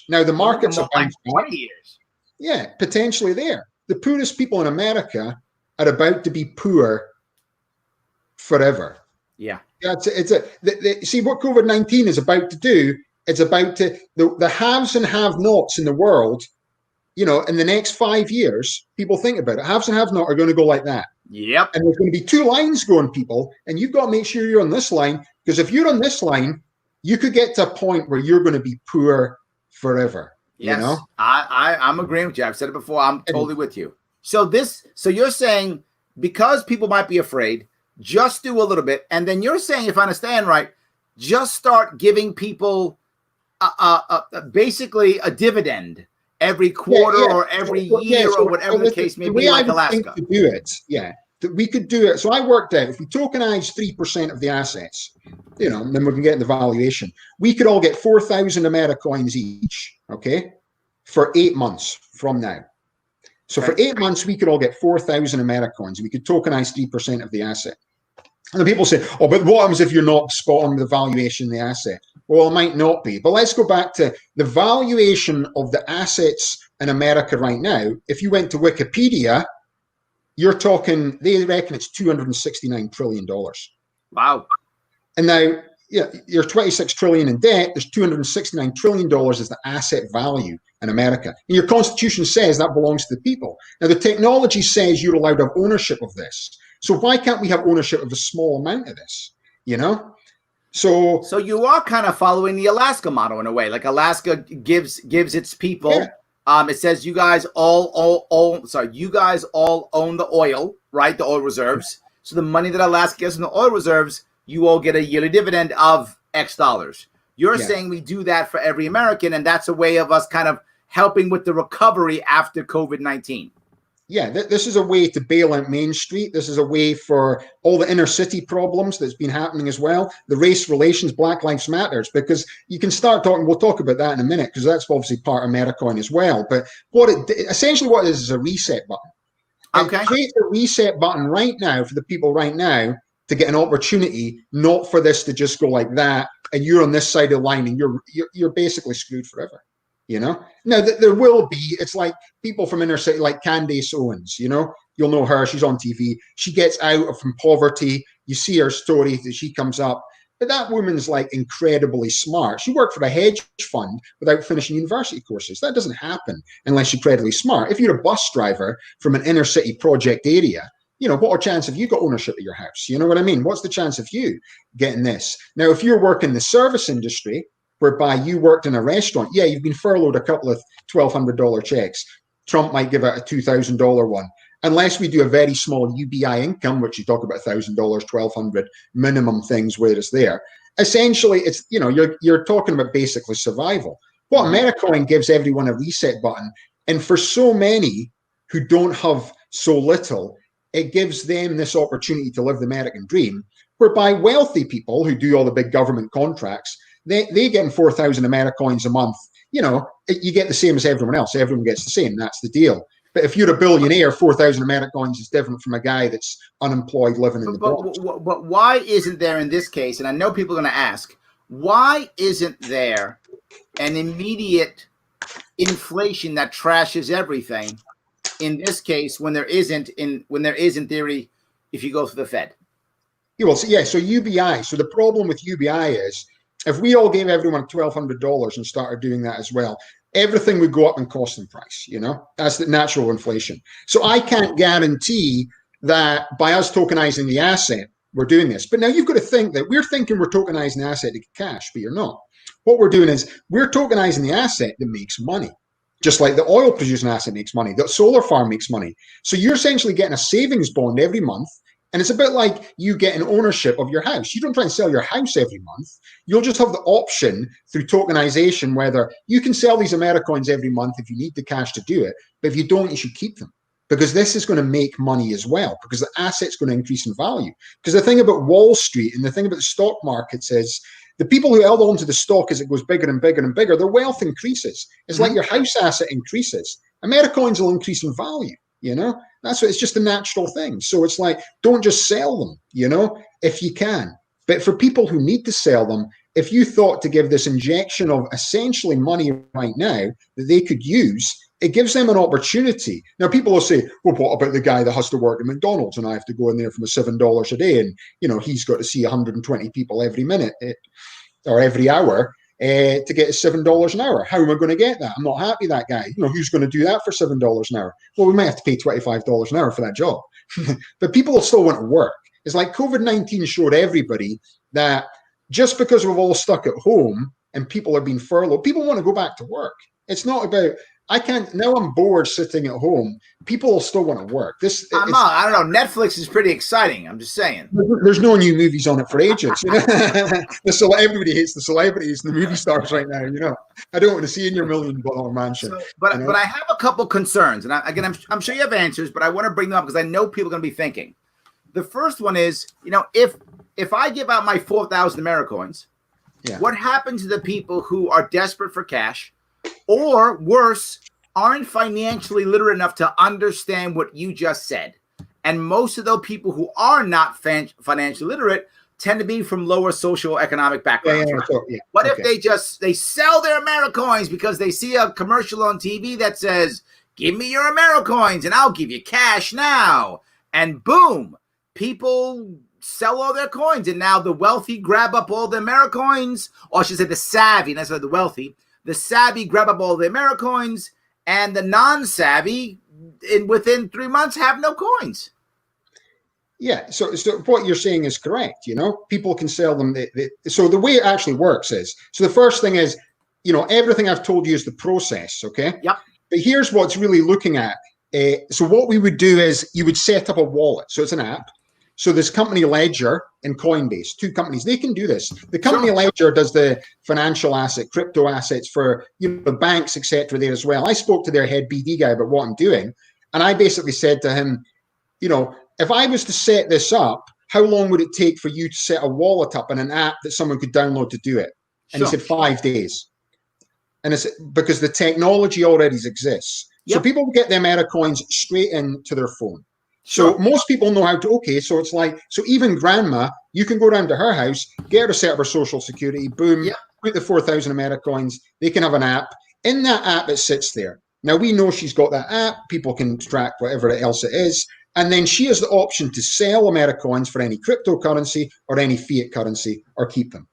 [SPEAKER 2] Now, the markets are
[SPEAKER 1] like 20 years.
[SPEAKER 2] Yeah, potentially there. The poorest people in America are about to be poor forever.
[SPEAKER 1] Yeah.
[SPEAKER 2] See what COVID-19 is about to do. It's about to, the haves and have-nots in the world, you know, in the next 5 years, people think about it. Haves and have-not are going to go like that.
[SPEAKER 1] Yep.
[SPEAKER 2] And there's going to be two lines going, people, and you've got to make sure you're on this line, because if you're on this line, you could get to a point where you're going to be poor forever.
[SPEAKER 1] Yes,
[SPEAKER 2] you know?
[SPEAKER 1] I'm agreeing with you. I've said it before. I'm totally with you. So you're saying because people might be afraid, just do a little bit, and then you're saying, if I understand right, just start giving people basically a dividend every quarter or every year or whatever the case may be, like Alaska.
[SPEAKER 2] To do it, we could do it. So I worked out if we tokenize 3% of the assets, you know, then we can get the valuation. We could all get 4,000 Americoins each, okay, for 8 months from now. So for 8 months, we could all get 4,000 Americoins. We could tokenize 3% of the asset. And the people say, oh, but what happens if you're not spot on with the valuation of the asset? Well, it might not be. But let's go back to the valuation of the assets in America right now. If you went to Wikipedia, you're talking, they reckon it's $269 trillion.
[SPEAKER 1] Wow.
[SPEAKER 2] And now, yeah, you're 26 trillion in debt. There's $269 trillion is the asset value in America. And your constitution says that belongs to the people. Now, the technology says you're allowed to have ownership of this. So why can't we have ownership of a small amount of this? You know? So
[SPEAKER 1] you are kind of following the Alaska model in a way. Like Alaska gives its people.
[SPEAKER 2] Yeah.
[SPEAKER 1] It says you guys all own the oil, right? The oil reserves. So the money that Alaska gets from the oil reserves, you all get a yearly dividend of X dollars. You're saying we do that for every American, and that's a way of us kind of helping with the recovery after COVID-19.
[SPEAKER 2] Yeah, this is a way to bail out Main Street. This is a way for all the inner city problems that's been happening as well. The race relations, Black Lives Matters, because you can start talking, we'll talk about that in a minute, because that's obviously part of Americoin as well. But essentially what it is a reset button.
[SPEAKER 1] Okay.
[SPEAKER 2] It creates a reset button right now for the people right now to get an opportunity, not for this to just go like that, and you're on this side of the line and you're basically screwed forever. You know, now there will be, it's like people from inner city, like Candace Owens, you know, you'll know her, she's on TV, she gets out from poverty, you see her story that she comes up, but that woman's like incredibly smart. She worked for a hedge fund without finishing university courses. That doesn't happen unless you're incredibly smart. If you're a bus driver from an inner city project area, you know, what chance have you got ownership of your house? You know what I mean? What's the chance of you getting this? Now, if you're working in the service industry, whereby you worked in a restaurant, yeah, you've been furloughed a couple of $1,200 checks. Trump might give out a $2,000 one. Unless we do a very small UBI income, which you talk about $1,000, $1,200 minimum things where it's there. Essentially, it's, you know, you're talking about basically survival. What Americoin gives everyone a reset button. And for so many who don't have so little, it gives them this opportunity to live the American dream, whereby wealthy people who do all the big government contracts, they get 4,000 Americoins a month. You know, you get the same as everyone else. Everyone gets the same. That's the deal. But if you're a billionaire, 4,000 Americoins is different from a guy that's unemployed living in the Bronx.
[SPEAKER 1] But why isn't there in this case, and I know people are going to ask, why isn't there an immediate inflation that trashes everything in this case when there is in theory if you go through the Fed?
[SPEAKER 2] So UBI. So the problem with UBI is, if we all gave everyone $1,200 and started doing that as well, everything would go up in cost and price. That's the natural inflation. So I can't guarantee that by us tokenizing the asset, we're doing this. But now you've got to think that we're thinking we're tokenizing the asset to get cash, but you're not. What we're doing is we're tokenizing the asset that makes money. Just like the oil producing asset makes money, the solar farm makes money. So you're essentially getting a savings bond every month. And it's a bit like you getting ownership of your house. You don't try and sell your house every month. You'll just have the option through tokenization, whether you can sell these Americoins every month if you need the cash to do it. But if you don't, you should keep them, because this is going to make money as well, because the asset's going to increase in value. Because the thing about Wall Street and the thing about the stock markets is the people who held on to the stock as it goes bigger and bigger and bigger, their wealth increases. It's like your house asset increases. Americoins will increase in value, That's what it's just a natural thing. So it's like, don't just sell them, if you can. But for people who need to sell them, if you thought to give this injection of essentially money right now that they could use, it gives them an opportunity. Now, people will say, well, what about the guy that has to work at McDonald's and I have to go in there for $7 a day and, he's got to see 120 people every minute or every hour to get $7 an hour. How am I going to get that? I'm not happy that guy. Who's going to do that for $7 an hour? Well, we might have to pay $25 an hour for that job. But people will still want to work. It's like COVID-19 showed everybody that just because we're all stuck at home and people are being furloughed, people want to go back to work. It's not about, now I'm bored sitting at home. People will still want to work.
[SPEAKER 1] I don't know. Netflix is pretty exciting. I'm just saying.
[SPEAKER 2] There's no new movies on it for ages. Everybody hates the celebrities and the movie stars right now. I don't want to see in your $1 million mansion.
[SPEAKER 1] But I have a couple concerns, and I'm sure you have answers, but I want to bring them up because I know people are going to be thinking. The first one is, if I give out my 4,000 Americoins, what happens to the people who are desperate for cash, or worse, aren't financially literate enough to understand what you just said? And most of those people who are not financially literate tend to be from lower social economic backgrounds. What if they sell their Americoins because they see a commercial on TV that says, give me your Americoins and I'll give you cash now. And boom, people sell all their coins. And now the wealthy grab up all the Americoins, or I should say the savvy, that's not the wealthy. The savvy grab up all the Americoins, and the non-savvy, within 3 months, have no coins.
[SPEAKER 2] Yeah, so what you're saying is correct. People can sell them. So the way it actually works is, so the first thing is, everything I've told you is the process, okay?
[SPEAKER 1] Yep.
[SPEAKER 2] But here's what's really looking at. So what we would do is you would set up a wallet. So it's an app. So there's Company Ledger and Coinbase, two companies. They can do this. The Company Ledger does the financial asset, crypto assets for the banks, etc. there as well. I spoke to their head BD guy about what I'm doing, and I basically said to him, if I was to set this up, how long would it take for you to set a wallet up and an app that someone could download to do it? And he said 5 days. And it's because the technology already exists. Yep. So people will get their Americoins straight into their phone. So most people know how to, so it's like, so even grandma, you can go down to her house, get her to set up her social security, boom, put the 4,000 Americoins, they can have an app. In that app, it sits there. Now, we know she's got that app, people can track whatever else it is, and then she has the option to sell Americoins for any cryptocurrency or any fiat currency or keep them.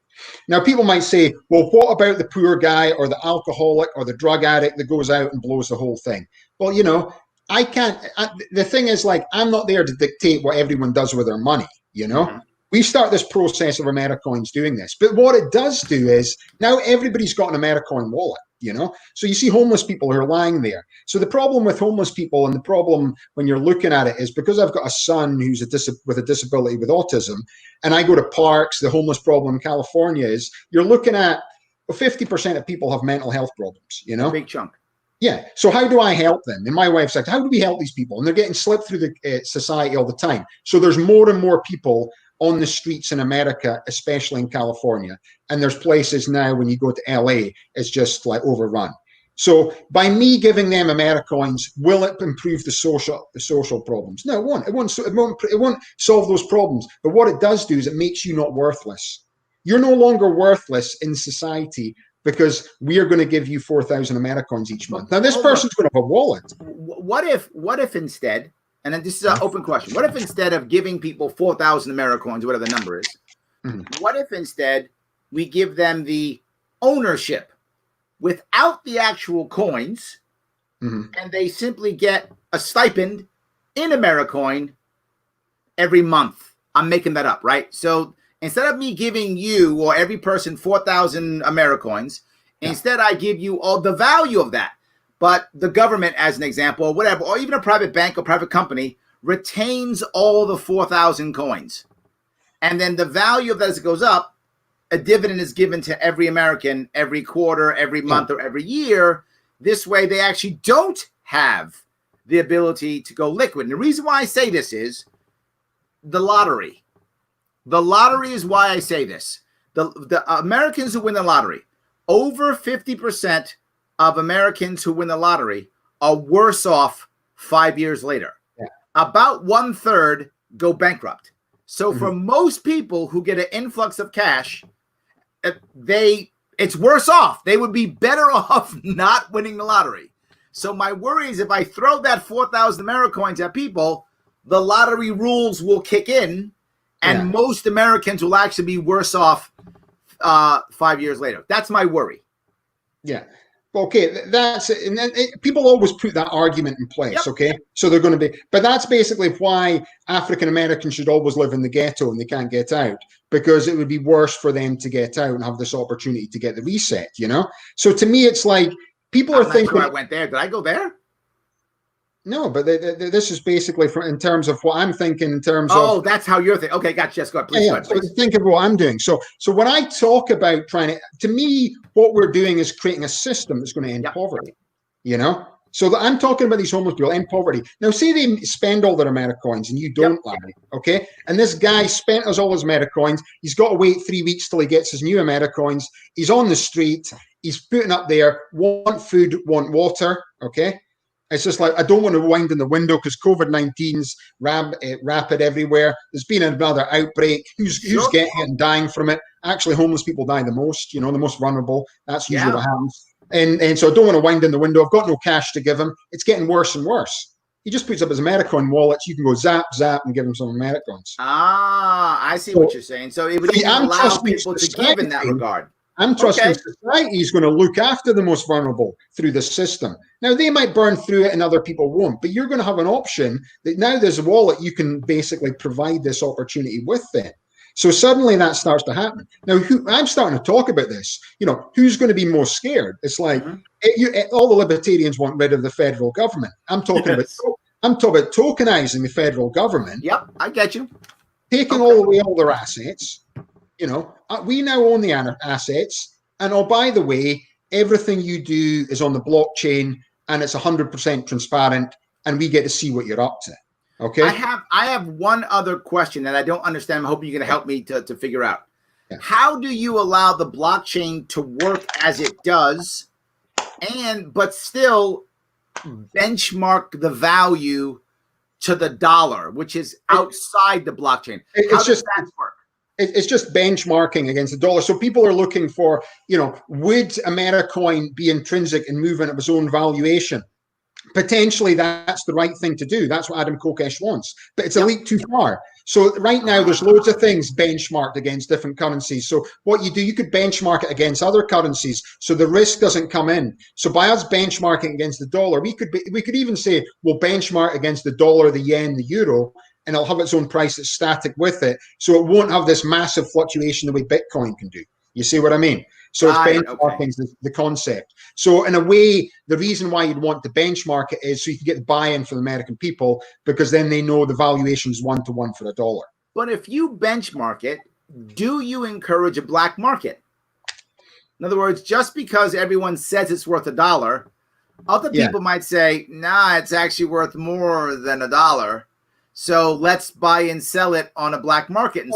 [SPEAKER 2] Now, people might say, well, what about the poor guy or the alcoholic or the drug addict that goes out and blows the whole thing? Well, I can't. The thing is, like, I'm not there to dictate what everyone does with their money. We start this process of Americoins doing this. But what it does do is now everybody's got an Americoin wallet. So you see homeless people who are lying there. So the problem with homeless people, and the problem when you're looking at it, is because I've got a son who's with a disability with autism, and I go to parks. The homeless problem in California is you're looking at 50% of people have mental health problems.
[SPEAKER 1] A big chunk.
[SPEAKER 2] Yeah. So how do I help them? And my wife said, how do we help these people? And they're getting slipped through the society all the time. So there's more and more people on the streets in America, especially in California. And there's places now when you go to LA, it's just like overrun. So by me giving them Americoins, will it improve the social problems? No, it won't. It won't solve those problems. But what it does do is it makes you not worthless. You're no longer worthless in society, because we are going to give you 4,000 Americoins each month. Now, this person's going to have a wallet.
[SPEAKER 1] What if instead, and then this is an open question, what if instead of giving people 4,000 Americoins, whatever the number is, what if instead we give them the ownership without the actual coins, and they simply get a stipend in Americoin every month. I'm making that up, right? So instead of me giving you or every person 4,000 Americoins, instead I give you all the value of that. But the government, as an example, or whatever, or even a private bank or private company, retains all the 4,000 coins. And then the value of that as it goes up, a dividend is given to every American every quarter, every month, or every year. This way, they actually don't have the ability to go liquid. And the reason why I say this is the lottery. The lottery is why I say this. The Americans who win the lottery, over 50% of Americans who win the lottery are worse off 5 years later. About 1/3 go bankrupt. So for most people who get an influx of cash, it's worse off. They would be better off not winning the lottery. So my worry is if I throw that 4,000 Americoins at people, the lottery rules will kick in, and most Americans will actually be worse off 5 years later. That's my worry.
[SPEAKER 2] Yeah. Okay, that's it. And people always put that argument in place, okay? So they're going to be, but that's basically why African Americans should always live in the ghetto and they can't get out, because it would be worse for them to get out and have this opportunity to get the reset, you know? So to me, it's like people are thinking.
[SPEAKER 1] Sure I went there. Did I go there?
[SPEAKER 2] No, but this is basically in terms of what I'm thinking in terms of.
[SPEAKER 1] Oh, that's how you're thinking. Okay, gotcha. Yes, go ahead. Please, go ahead, please.
[SPEAKER 2] So think of what I'm doing. So when I talk about trying to me, what we're doing is creating a system that's going to end poverty, you know? So I'm talking about these homeless people end poverty. Now, say they spend all their Americoins and you don't, Larry, okay? And this guy spent us all his Americoins. He's got to wait 3 weeks till he gets his new Americoins. He's on the street. He's putting up there, want food, want water, okay? It's just like, I don't want to wind in the window because COVID-19's rapid everywhere. There's been another outbreak. Who's getting it and dying from it? Actually, homeless people die the most, you know, the most vulnerable. That's usually what happens. And so I don't want to wind in the window. I've got no cash to give him. It's getting worse and worse. He just puts up his Americoin wallets. You can go zap, and give him some Americoins.
[SPEAKER 1] Ah, I see what you're saying. So it would allow people to give in that regard.
[SPEAKER 2] I'm trusting society is going to look after the most vulnerable through the system. Now, they might burn through it and other people won't, but you're going to have an option that now there's a wallet you can basically provide this opportunity with them. So suddenly that starts to happen. Now, I'm starting to talk about this. You know, who's going to be most scared? It's like all the libertarians want rid of the federal government. I'm talking about tokenizing the federal government.
[SPEAKER 1] Yep, I get you.
[SPEAKER 2] Taking all their assets. You know, we now own the assets, and oh, by the way, everything you do is on the blockchain, and it's 100% transparent, and we get to see what you're up to. Okay.
[SPEAKER 1] I have one other question that I don't understand. I'm hoping you're going to help me to figure out. How do you allow the blockchain to work as it does, but still benchmark the value to the dollar, which is outside the blockchain? How does that work?
[SPEAKER 2] It's just benchmarking against the dollar. So people are looking for, you know, would Americoin be intrinsic in movement of its own valuation? Potentially that's the right thing to do. That's what Adam Kokesh wants, but it's a leap too far. So right now there's loads of things benchmarked against different currencies. So what you do, you could benchmark it against other currencies so the risk doesn't come in. So by us benchmarking against the dollar, we could even say we'll benchmark against the dollar, the yen, the euro, and it'll have its own price that's static with it. So it won't have this massive fluctuation the way Bitcoin can do. You see what I mean? So it's benchmarking the concept. So in a way, the reason why you'd want to benchmark it is so you can get the buy-in from the American people, because then they know the valuation is 1-to-1 for the dollar.
[SPEAKER 1] But if you benchmark it, do you encourage a black market? In other words, just because everyone says it's worth $1, other people might say, nah, it's actually worth more than $1. So let's buy and sell it on a black market.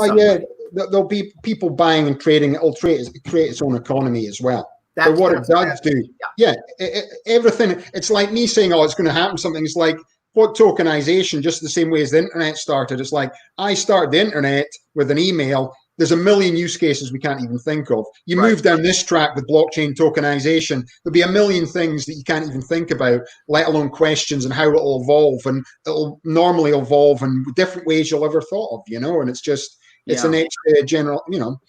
[SPEAKER 2] There'll be people buying and trading. It'll create its own economy as well. But what it does do, everything. It's like me saying, oh, it's going to happen something. It's like what tokenization, just the same way as the internet started. It's like I started the internet with an email. There's a million use cases we can't even think of. You move down this track with blockchain tokenization, there'll be a million things that you can't even think about, let alone questions and how it'll evolve. And it'll normally evolve in different ways you'll ever thought of, you know, and it's just, it's the next general, you know.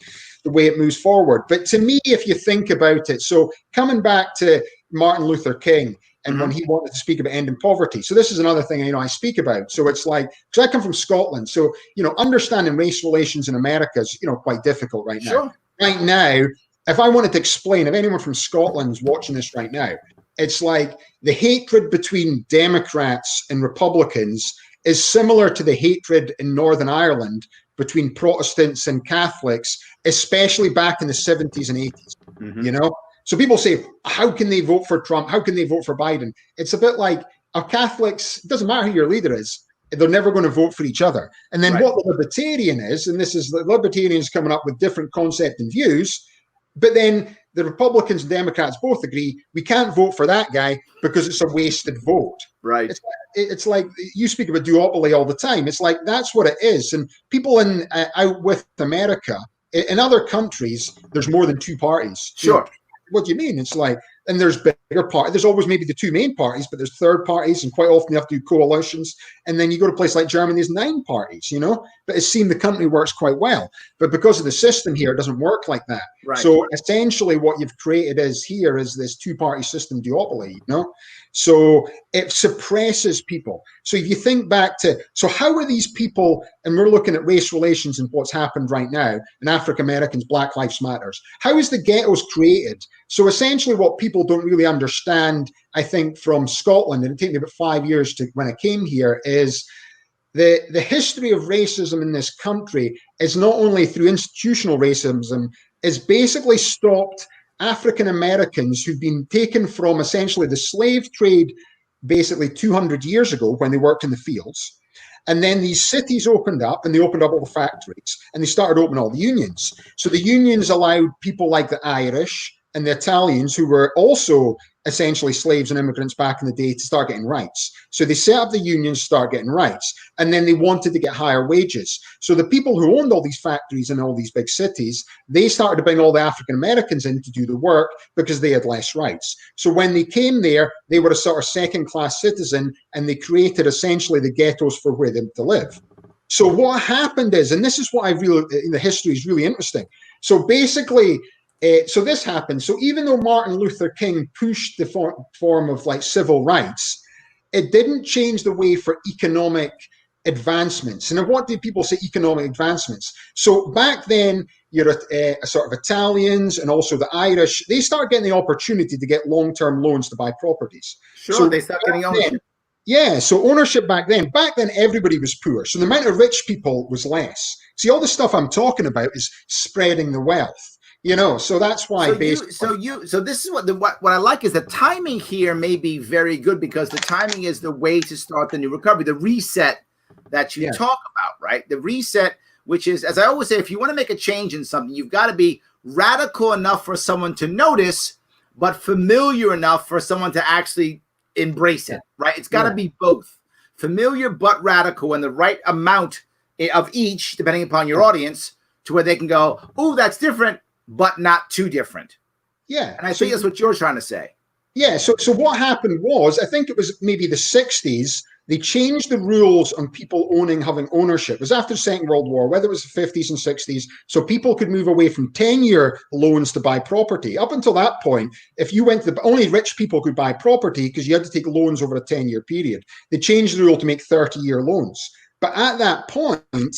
[SPEAKER 2] the way it moves forward. But to me, if you think about it, so coming back to Martin Luther King and when he wanted to speak about ending poverty. So this is another thing, I speak about. So it's like, because I come from Scotland. So, understanding race relations in America is, quite difficult right now. Right now, if I wanted to explain, if anyone from Scotland is watching this right now, it's like the hatred between Democrats and Republicans is similar to the hatred in Northern Ireland between Protestants and Catholics, especially back in the 70s and 80s, So people say, how can they vote for Trump? How can they vote for Biden? It's a bit like Catholics, it doesn't matter who your leader is, they're never going to vote for each other. And then what the libertarian is, and this is the libertarians coming up with different concepts and views, but then the Republicans and Democrats both agree we can't vote for that guy because it's a wasted vote.
[SPEAKER 1] Right.
[SPEAKER 2] It's like you speak about duopoly all the time. It's like that's what it is. And people out with America, in other countries, there's more than two parties.
[SPEAKER 1] Sure.
[SPEAKER 2] What do you mean? It's like, and there's bigger parties. There's always maybe the two main parties, but there's third parties, and quite often you have to do coalitions. And then you go to a place like Germany, there's 9 parties, But it seems the country works quite well. But because of the system here, it doesn't work like that.
[SPEAKER 1] Right.
[SPEAKER 2] So essentially what you've created is this two-party system duopoly, So it suppresses people. So if you think back so how are these people, and we're looking at race relations and what's happened right now, and African Americans, Black Lives Matters. How is the ghettos created? So essentially what people don't really understand, I think, from Scotland, and it took me about 5 years when I came here, is the history of racism in this country is not only through institutional racism, is basically stopped African Americans who've been taken from essentially the slave trade basically 200 years ago when they worked in the fields. And then these cities opened up, and they opened up all the factories, and they started opening all the unions. So the unions allowed people like the Irish and the Italians, who were also essentially slaves and immigrants back in the day, to start getting rights. So they set up the unions, start getting rights, and then they wanted to get higher wages. So the people who owned all these factories in all these big cities, they started to bring all the African Americans in to do the work because they had less rights. So when they came there, they were a sort of second-class citizen, and they created essentially the ghettos for where they to live. So what happened is, and this is what the history is really interesting. So basically, so this happened. So even though Martin Luther King pushed the form of like civil rights, it didn't change the way for economic advancements. And what did people say economic advancements? So back then, you're a sort of Italians and also the Irish, they start getting the opportunity to get long-term loans to buy properties.
[SPEAKER 1] Sure,
[SPEAKER 2] so
[SPEAKER 1] they start getting ownership.
[SPEAKER 2] So ownership back then everybody was poor. So the amount of rich people was less. See, all the stuff I'm talking about is spreading the wealth. So that's why.
[SPEAKER 1] So this is what I like is the timing here may be very good, because the timing is the way to start the new recovery, the reset that you talk about, right? The reset, which is, as I always say, if you want to make a change in something, you've got to be radical enough for someone to notice, but familiar enough for someone to actually embrace it, right? It's got to be both familiar but radical, and the right amount of each, depending upon your audience, to where they can go, "Oh, that's different, but not too different."
[SPEAKER 2] Yeah.
[SPEAKER 1] And I think that's what you're trying to say.
[SPEAKER 2] Yeah. So what happened was, I think it was maybe the 60s, they changed the rules on people having ownership. It was after the Second World War, whether it was the 50s and 60s, so people could move away from 10-year loans to buy property. Up until that point, if you went only rich people could buy property because you had to take loans over a 10-year period. They changed the rule to make 30-year loans. But at that point,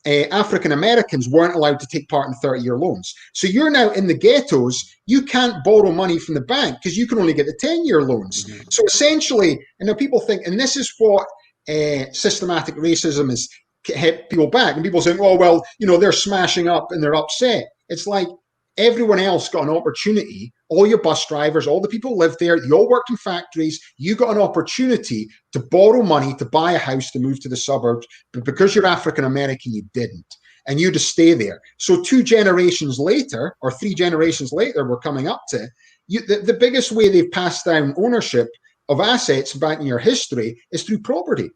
[SPEAKER 2] African Americans weren't allowed to take part in 30-year loans. So you're now in the ghettos, you can't borrow money from the bank because you can only get the 10-year loans. Mm-hmm. So essentially, and now people think, and this is what systematic racism has hit people back, and people saying, oh, well, they're smashing up and they're upset. It's like everyone else got an opportunity. All your bus drivers, all the people who lived there, you all worked in factories. You got an opportunity to borrow money to buy a house to move to the suburbs. But because you're African American, you didn't. And you just stay there. So 2 generations later, or 3 generations later, we're coming up to, the biggest way they've passed down ownership of assets back in your history is through property.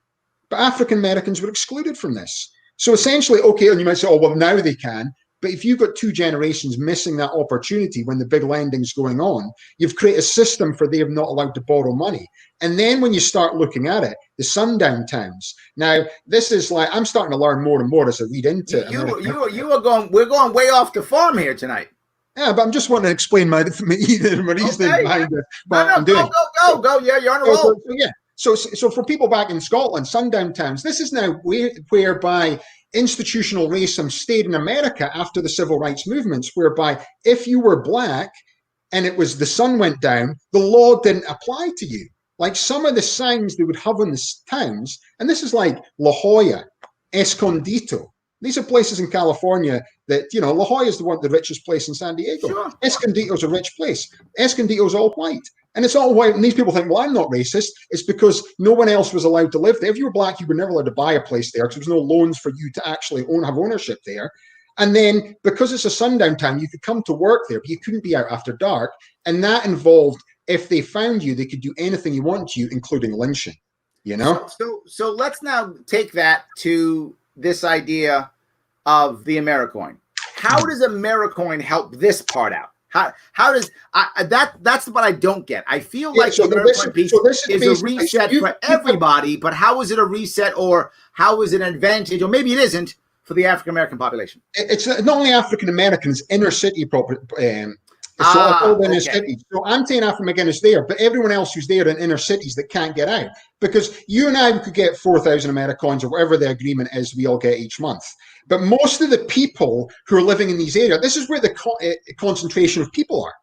[SPEAKER 2] But African Americans were excluded from this. So essentially, okay, and you might say, oh, well, now they can. But if you've got 2 generations missing that opportunity when the big lending's going on, you've created a system for they're not allowed to borrow money. And then when you start looking at it, the sundown towns. Now, this is like, I'm starting to learn more and more as I read into it.
[SPEAKER 1] We're going way off the farm here tonight.
[SPEAKER 2] Yeah, but I'm just wanting to explain my reasoning behind it. I'm doing.
[SPEAKER 1] Go. Yeah, you're on a roll.
[SPEAKER 2] So for people back in Scotland, sundown towns, this is now whereby institutional racism stayed in America after the civil rights movements, whereby if you were black and it was the sun went down, the law didn't apply to you. Like some of the signs they would have in the towns, and this is like La Jolla, Escondido. These are places in California that, La Jolla is the richest place in San Diego.
[SPEAKER 1] Sure.
[SPEAKER 2] Escondido is a rich place. Escondido is all white. And it's all white. And these people think, well, I'm not racist. It's because no one else was allowed to live there. If you were black, you were never allowed to buy a place there because there was no loans for you to actually have ownership there. And then because it's a sundown town, you could come to work there, but you couldn't be out after dark. And that involved, if they found you, they could do anything you want to you, including lynching,
[SPEAKER 1] So let's now take that to this idea of the Americoin. How does Americoin help this part out? How does that's what I don't get. I feel like the Americoin piece is a reset for everybody, but how is it a reset, or how is it an advantage, or maybe it isn't for the African American population?
[SPEAKER 2] It's not only African Americans, inner city inner cities. So I'm saying African Americans there, but everyone else who's there in inner cities that can't get out, because you and I could get 4,000 Americoins or whatever the agreement is we all get each month. But most of the people who are living in these areas, this is where the concentration of people are,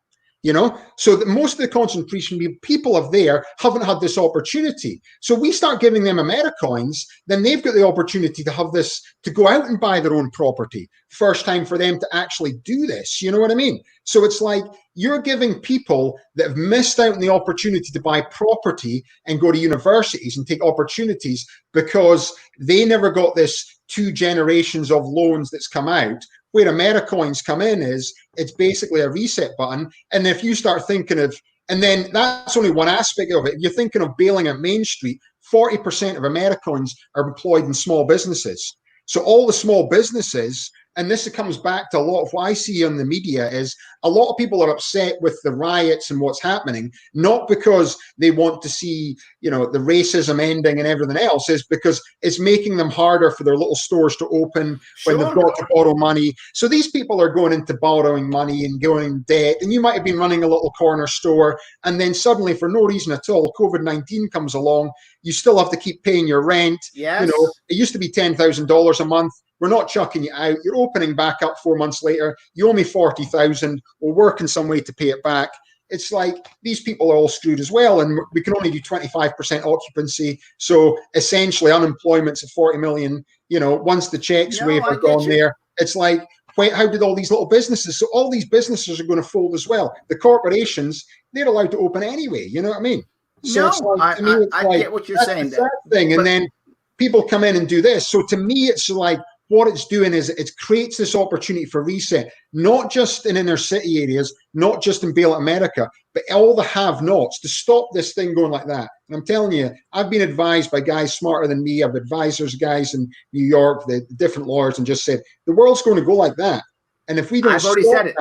[SPEAKER 2] So most of the concentration of people of there haven't had this opportunity. So we start giving them Americoins, then they've got the opportunity to have this, to go out and buy their own property. First time for them to actually do this, you know what I mean? So it's like you're giving people that have missed out on the opportunity to buy property and go to universities and take opportunities because they never got this 2 generations of loans that's come out. Where Americoins come in is it's basically a reset button. And if you start thinking of, and then that's only one aspect of it. If you're thinking of bailing out Main Street, 40% of Americoins are employed in small businesses. So all the small businesses, and this comes back to a lot of what I see on the media, is a lot of people are upset with the riots and what's happening, not because they want to see, the racism ending and everything else, is because it's making them harder for their little stores to open when they've got to borrow money. So these people are going into borrowing money and going in debt, and you might have been running a little corner store, and then suddenly, for no reason at all, COVID-19 comes along. You still have to keep paying your rent.
[SPEAKER 1] Yes.
[SPEAKER 2] It used to be $10,000 a month. We're not chucking you out. You're opening back up 4 months later. You owe me 40,000. We'll work in some way to pay it back. It's like these people are all screwed as well, and we can only do 25% occupancy. So essentially, unemployment's at 40 million. Once the checks waiver gone there, it's like, how did all these little businesses? So all these businesses are going to fold as well. The corporations, they're allowed to open anyway. You know what I mean? So
[SPEAKER 1] I get what you're saying.
[SPEAKER 2] And then people come in and do this. So to me, it's like, what it's doing is it creates this opportunity for reset, not just in inner city areas, not just in Bail America, but all the have-nots, to stop this thing going like that. And I'm telling you, I've been advised by guys smarter than me. I've advisors, guys in New York, the different lawyers, and just said, the world's going to go like that. And if we don't
[SPEAKER 1] I've already said it.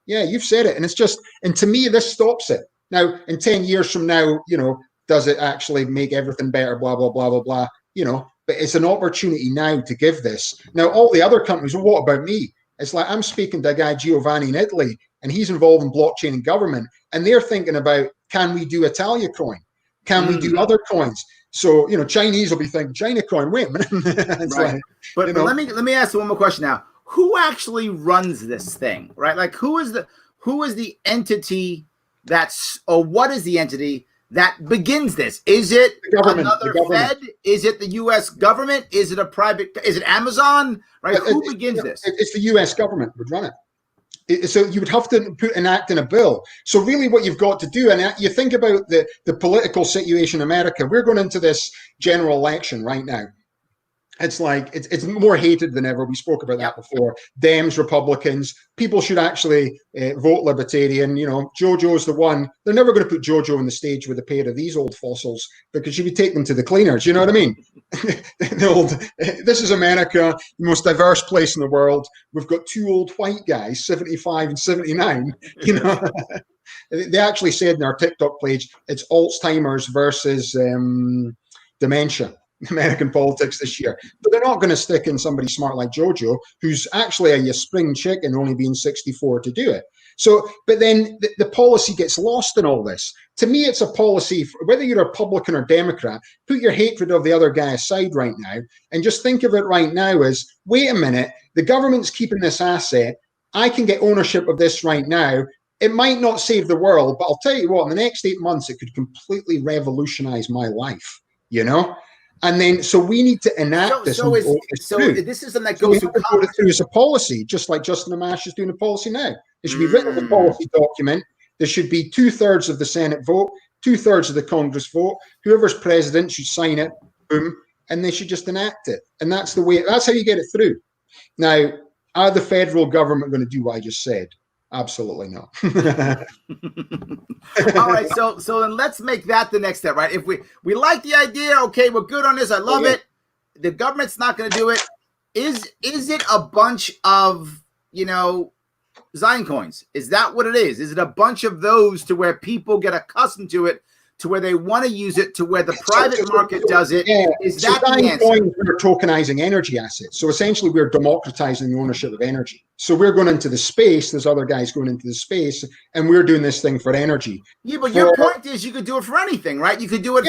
[SPEAKER 2] Yeah, you've said it. And it's just, and to me, this stops it. Now, in 10 years from now, does it actually make everything better, blah, blah, blah, blah, blah, but it's an opportunity now to give this. Now, all the other companies, well, what about me? It's like I'm speaking to a guy, Giovanni, in Italy, and he's involved in blockchain and government, and they're thinking about, can we do Italia coin? Can we do other coins? So, Chinese will be thinking, China coin, wait a minute.
[SPEAKER 1] Right. Like, but let me ask you one more question now. Who actually runs this thing, right? Like, who is the entity what is the entity that begins this? Is it another Fed? Is it the U.S. government? Is it a private? Is it Amazon? Right? Who begins this?
[SPEAKER 2] It's the U.S. government would run it. So you would have to enact in a bill. So really what you've got to do, and you think about the political situation in America, we're going into this general election right now. It's like it's more hated than ever. We spoke about that before. Dems, Republicans, people should actually vote Libertarian. You know, JoJo's the one. They're never going to put JoJo on the stage with a pair of these old fossils because she would take them to the cleaners. You know what I mean? This is America, the most diverse place in the world. We've got two old white guys, 75 and 79. You know, they actually said in our TikTok page, it's Alzheimer's versus dementia. American politics this year, but they're not going to stick in somebody smart like JoJo, who's actually a spring chicken, only being 64 to do it. So, but then the policy gets lost in all this. To me, it's a policy, whether you're a Republican or Democrat, put your hatred of the other guy aside right now, and just think of it right now as, wait a minute, the government's keeping this asset. I can get ownership of this right now. It might not save the world, but I'll tell you what, in the next 8 months, it could completely revolutionize my life, you know? And then, so we need to enact this.
[SPEAKER 1] So this isn't that goes through Congress.
[SPEAKER 2] Through as a policy, just like Justin Amash is doing a policy now. It should be written as a policy document. There should be 2/3 of the Senate vote, 2/3 of the Congress vote. Whoever's president should sign it, boom, and they should just enact it. And that's the way. That's how you get it through. Now, are the federal government going to do what I just said? Absolutely not.
[SPEAKER 1] All right, so then let's make that the next step, right? If we like the idea, okay, we're good on this. I love it. The government's not going to do it. Is it a bunch of, you know, Ziyen coins? Is that what it is? Is it a bunch of those to where people get accustomed to it, to where they want to use it, to where the private market does it?
[SPEAKER 2] Yeah.
[SPEAKER 1] Is that the answer?
[SPEAKER 2] Coins, we're tokenizing energy assets. So essentially, we're democratizing the ownership of energy. So we're going into the space. There's other guys going into the space, and we're doing this thing for energy.
[SPEAKER 1] Yeah, but your point is you could do it for anything, right? You could do it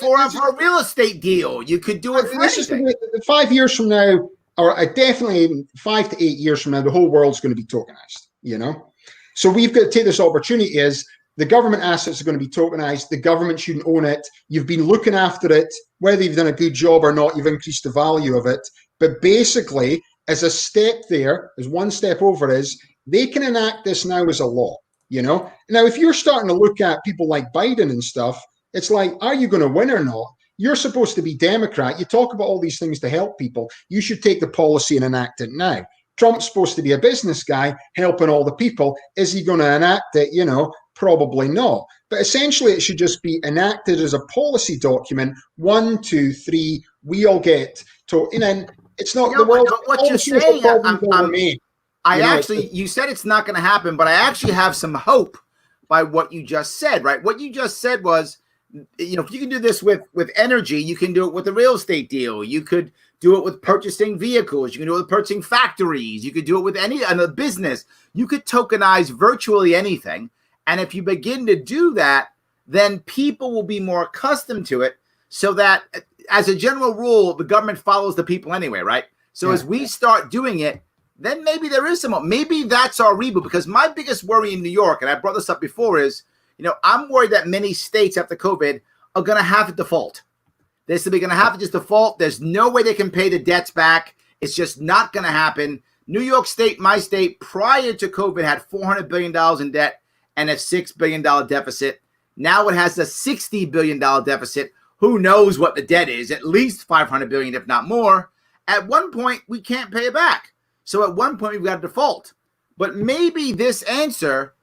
[SPEAKER 1] for a real estate deal. You could do it for anything.
[SPEAKER 2] 5 years from now, or definitely 5 to 8 years from now, the whole world's going to be tokenized, you know? So we've got to take this opportunity as the government assets are going to be tokenized. The government shouldn't own it. You've been looking after it. Whether you've done a good job or not, you've increased the value of it. But basically, as a step there, as one step over is, they can enact this now as a law, you know? Now, if you're starting to look at people like Biden and stuff, it's like, are you going to win or not? You're supposed to be Democrat. You talk about all these things to help people. You should take the policy and enact it now. Trump's supposed to be a business guy helping all the people. Is he going to enact it? You know, probably not. But essentially, it should just be enacted as a policy document. 1, 2, 3, we all get to, and then it's not the world.
[SPEAKER 1] But what you're saying, you said it's not going to happen, but I actually have some hope by what you just said, right? What you just said was, you know, if you can do this with energy, you can do it with a real estate deal. You could do it with purchasing vehicles. You can do it with purchasing factories. You could do it with any business. You could tokenize virtually anything. And if you begin to do that, then people will be more accustomed to it, so that as a general rule, the government follows the people anyway, right? So as we start doing it, then maybe there is maybe that's our reboot. Because my biggest worry in New York, and I brought this up before, is, you know, I'm worried that many states after COVID are going to have to default. They're simply going to have to just default. There's no way they can pay the debts back. It's just not going to happen. New York State, my state, prior to COVID, had $400 billion in debt and a $6 billion deficit. Now it has a $60 billion deficit. Who knows what the debt is? At least $500 billion, if not more. At one point, we can't pay it back. So at one point, we've got to default. But maybe this answer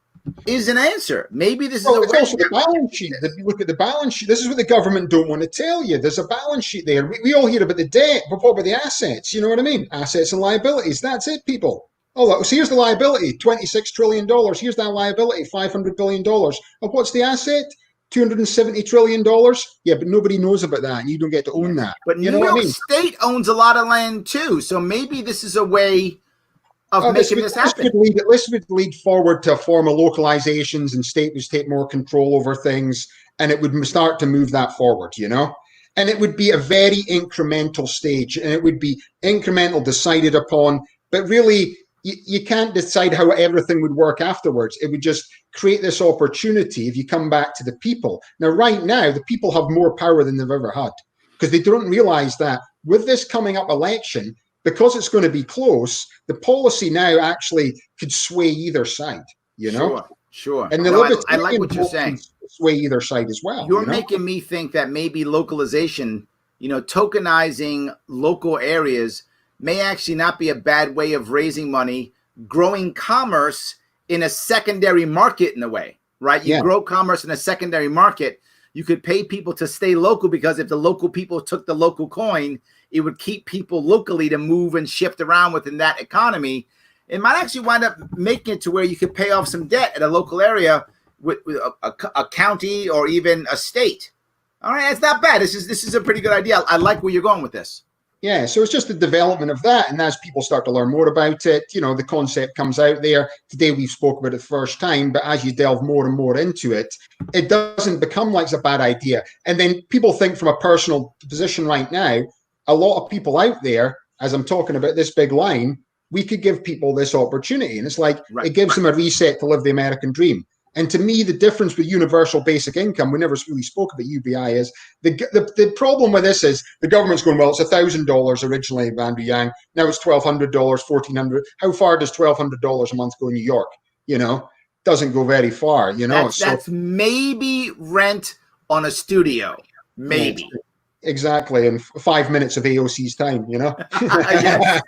[SPEAKER 1] is an answer. Maybe this is
[SPEAKER 2] it's also the balance sheet. If you look at the balance sheet, this is what the government don't want to tell you. There's a balance sheet there. We all hear about the debt, but what about the assets? You know what I mean? Assets and liabilities. That's it, people. Oh, so here's the liability, $26 trillion. Here's that liability, $500 billion. Oh, what's the asset? $270 trillion. Yeah, but nobody knows about that, and you don't get to own that.
[SPEAKER 1] But New York State owns a lot of land too, so maybe this is a way of making this happen.
[SPEAKER 2] This would lead forward to a form of localizations, and state would take more control over things, and it would start to move that forward, you know? And it would be a very incremental stage, and it would be incremental, decided upon, but really, you can't decide how everything would work afterwards. It would just create this opportunity if you come back to the people. Now, right now, the people have more power than they've ever had, because they don't realize that with this coming up election, because it's going to be close, the policy now actually could sway either side, you know?
[SPEAKER 1] Sure.
[SPEAKER 2] And
[SPEAKER 1] I like what you're saying.
[SPEAKER 2] Sway either side as well.
[SPEAKER 1] You're making me think that maybe localization tokenizing local areas may actually not be a bad way of raising money, growing commerce in a secondary market in a way, right? You grow commerce in a secondary market. You could pay people to stay local because if the local people took the local coin, it would keep people locally to move and shift around within that economy. It might actually wind up making it to where you could pay off some debt at a local area with a county or even a state. All right, it's not bad. This is a pretty good idea. I like where you're going with this.
[SPEAKER 2] Yeah, so it's just the development of that. And as people start to learn more about it, the concept comes out there. Today we've spoke about it the first time, but as you delve more and more into it, it doesn't become like it's a bad idea. And then people think from a personal position right now, a lot of people out there, as I'm talking about this big line, we could give people this opportunity. And it's like, it gives them a reset to live the American dream. And to me, the difference with universal basic income, we never really spoke about UBI, is the problem with this is the government's going, well, it's $1,000 originally, Andrew Yang. Now it's $1,200, $1,400. How far does $1,200 a month go in New York? Doesn't go very far,
[SPEAKER 1] That's maybe rent on a studio. Maybe.
[SPEAKER 2] Exactly, in 5 minutes of AOC's time,
[SPEAKER 1] Yes.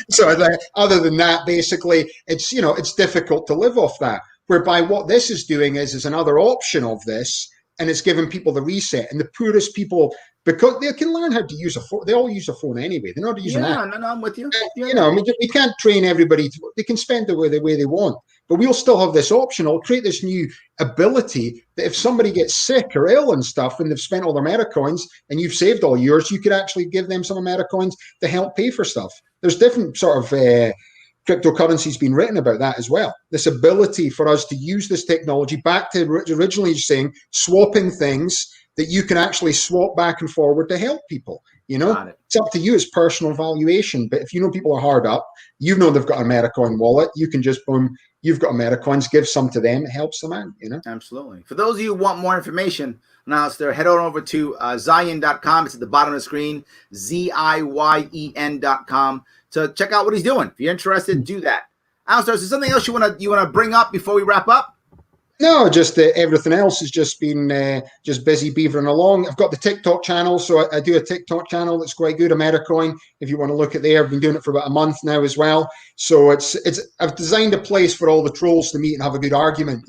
[SPEAKER 2] So other than that, basically, it's difficult to live off that. Whereby what this is doing is another option of this, and it's giving people the reset. And the poorest people, because they can learn how to use a phone, they all use a phone anyway. They know how to use an app.
[SPEAKER 1] No, I'm with you.
[SPEAKER 2] We can't train everybody. They can spend the way they want, but we'll still have this option. I'll create this new ability that if somebody gets sick or ill and stuff, and they've spent all their Americoins, and you've saved all yours, you could actually give them some Americoins to help pay for stuff. There's different sort of cryptocurrency's been written about that as well. This ability for us to use this technology back to originally saying swapping things that you can actually swap back and forward to help people. It's up to you. It's personal valuation. But if people are hard up, they've got an Americoin wallet, you can just boom, you've got Americoins, give some to them, it helps them out.
[SPEAKER 1] Absolutely. For those of you who want more information on Alastair, head on over to Ziyen.com. It's at the bottom of the screen, Ziyen.com. to check out what he's doing. If you're interested, do that. Alastair, is there something else you want to bring up before we wrap up?
[SPEAKER 2] No, just everything else has just been just busy beavering along. I've got the TikTok channel, so I do a TikTok channel that's quite good, Americoin. If you want to look at there, I've been doing it for about a month now as well. So I've designed a place for all the trolls to meet and have a good argument,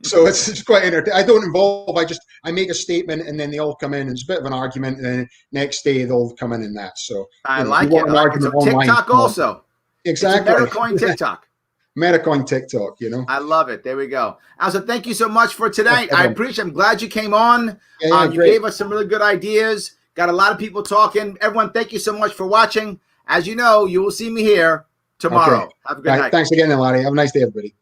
[SPEAKER 2] So it's quite entertaining. I don't involve. I make a statement and then they all come in. And it's a bit of an argument, and then next day they'll come in and that. So
[SPEAKER 1] I like it. So TikTok also.
[SPEAKER 2] Exactly.
[SPEAKER 1] It's Americoin TikTok.
[SPEAKER 2] Americoin TikTok,
[SPEAKER 1] I love it. There we go. Alastair, thank you so much for tonight. I appreciate it. I'm glad you came on. You gave us some really good ideas. Got a lot of people talking. Everyone, thank you so much for watching. As you know, you will see me here tomorrow.
[SPEAKER 2] Okay.
[SPEAKER 1] Have a good night.
[SPEAKER 2] Thanks again, Larry. Have a nice day, everybody.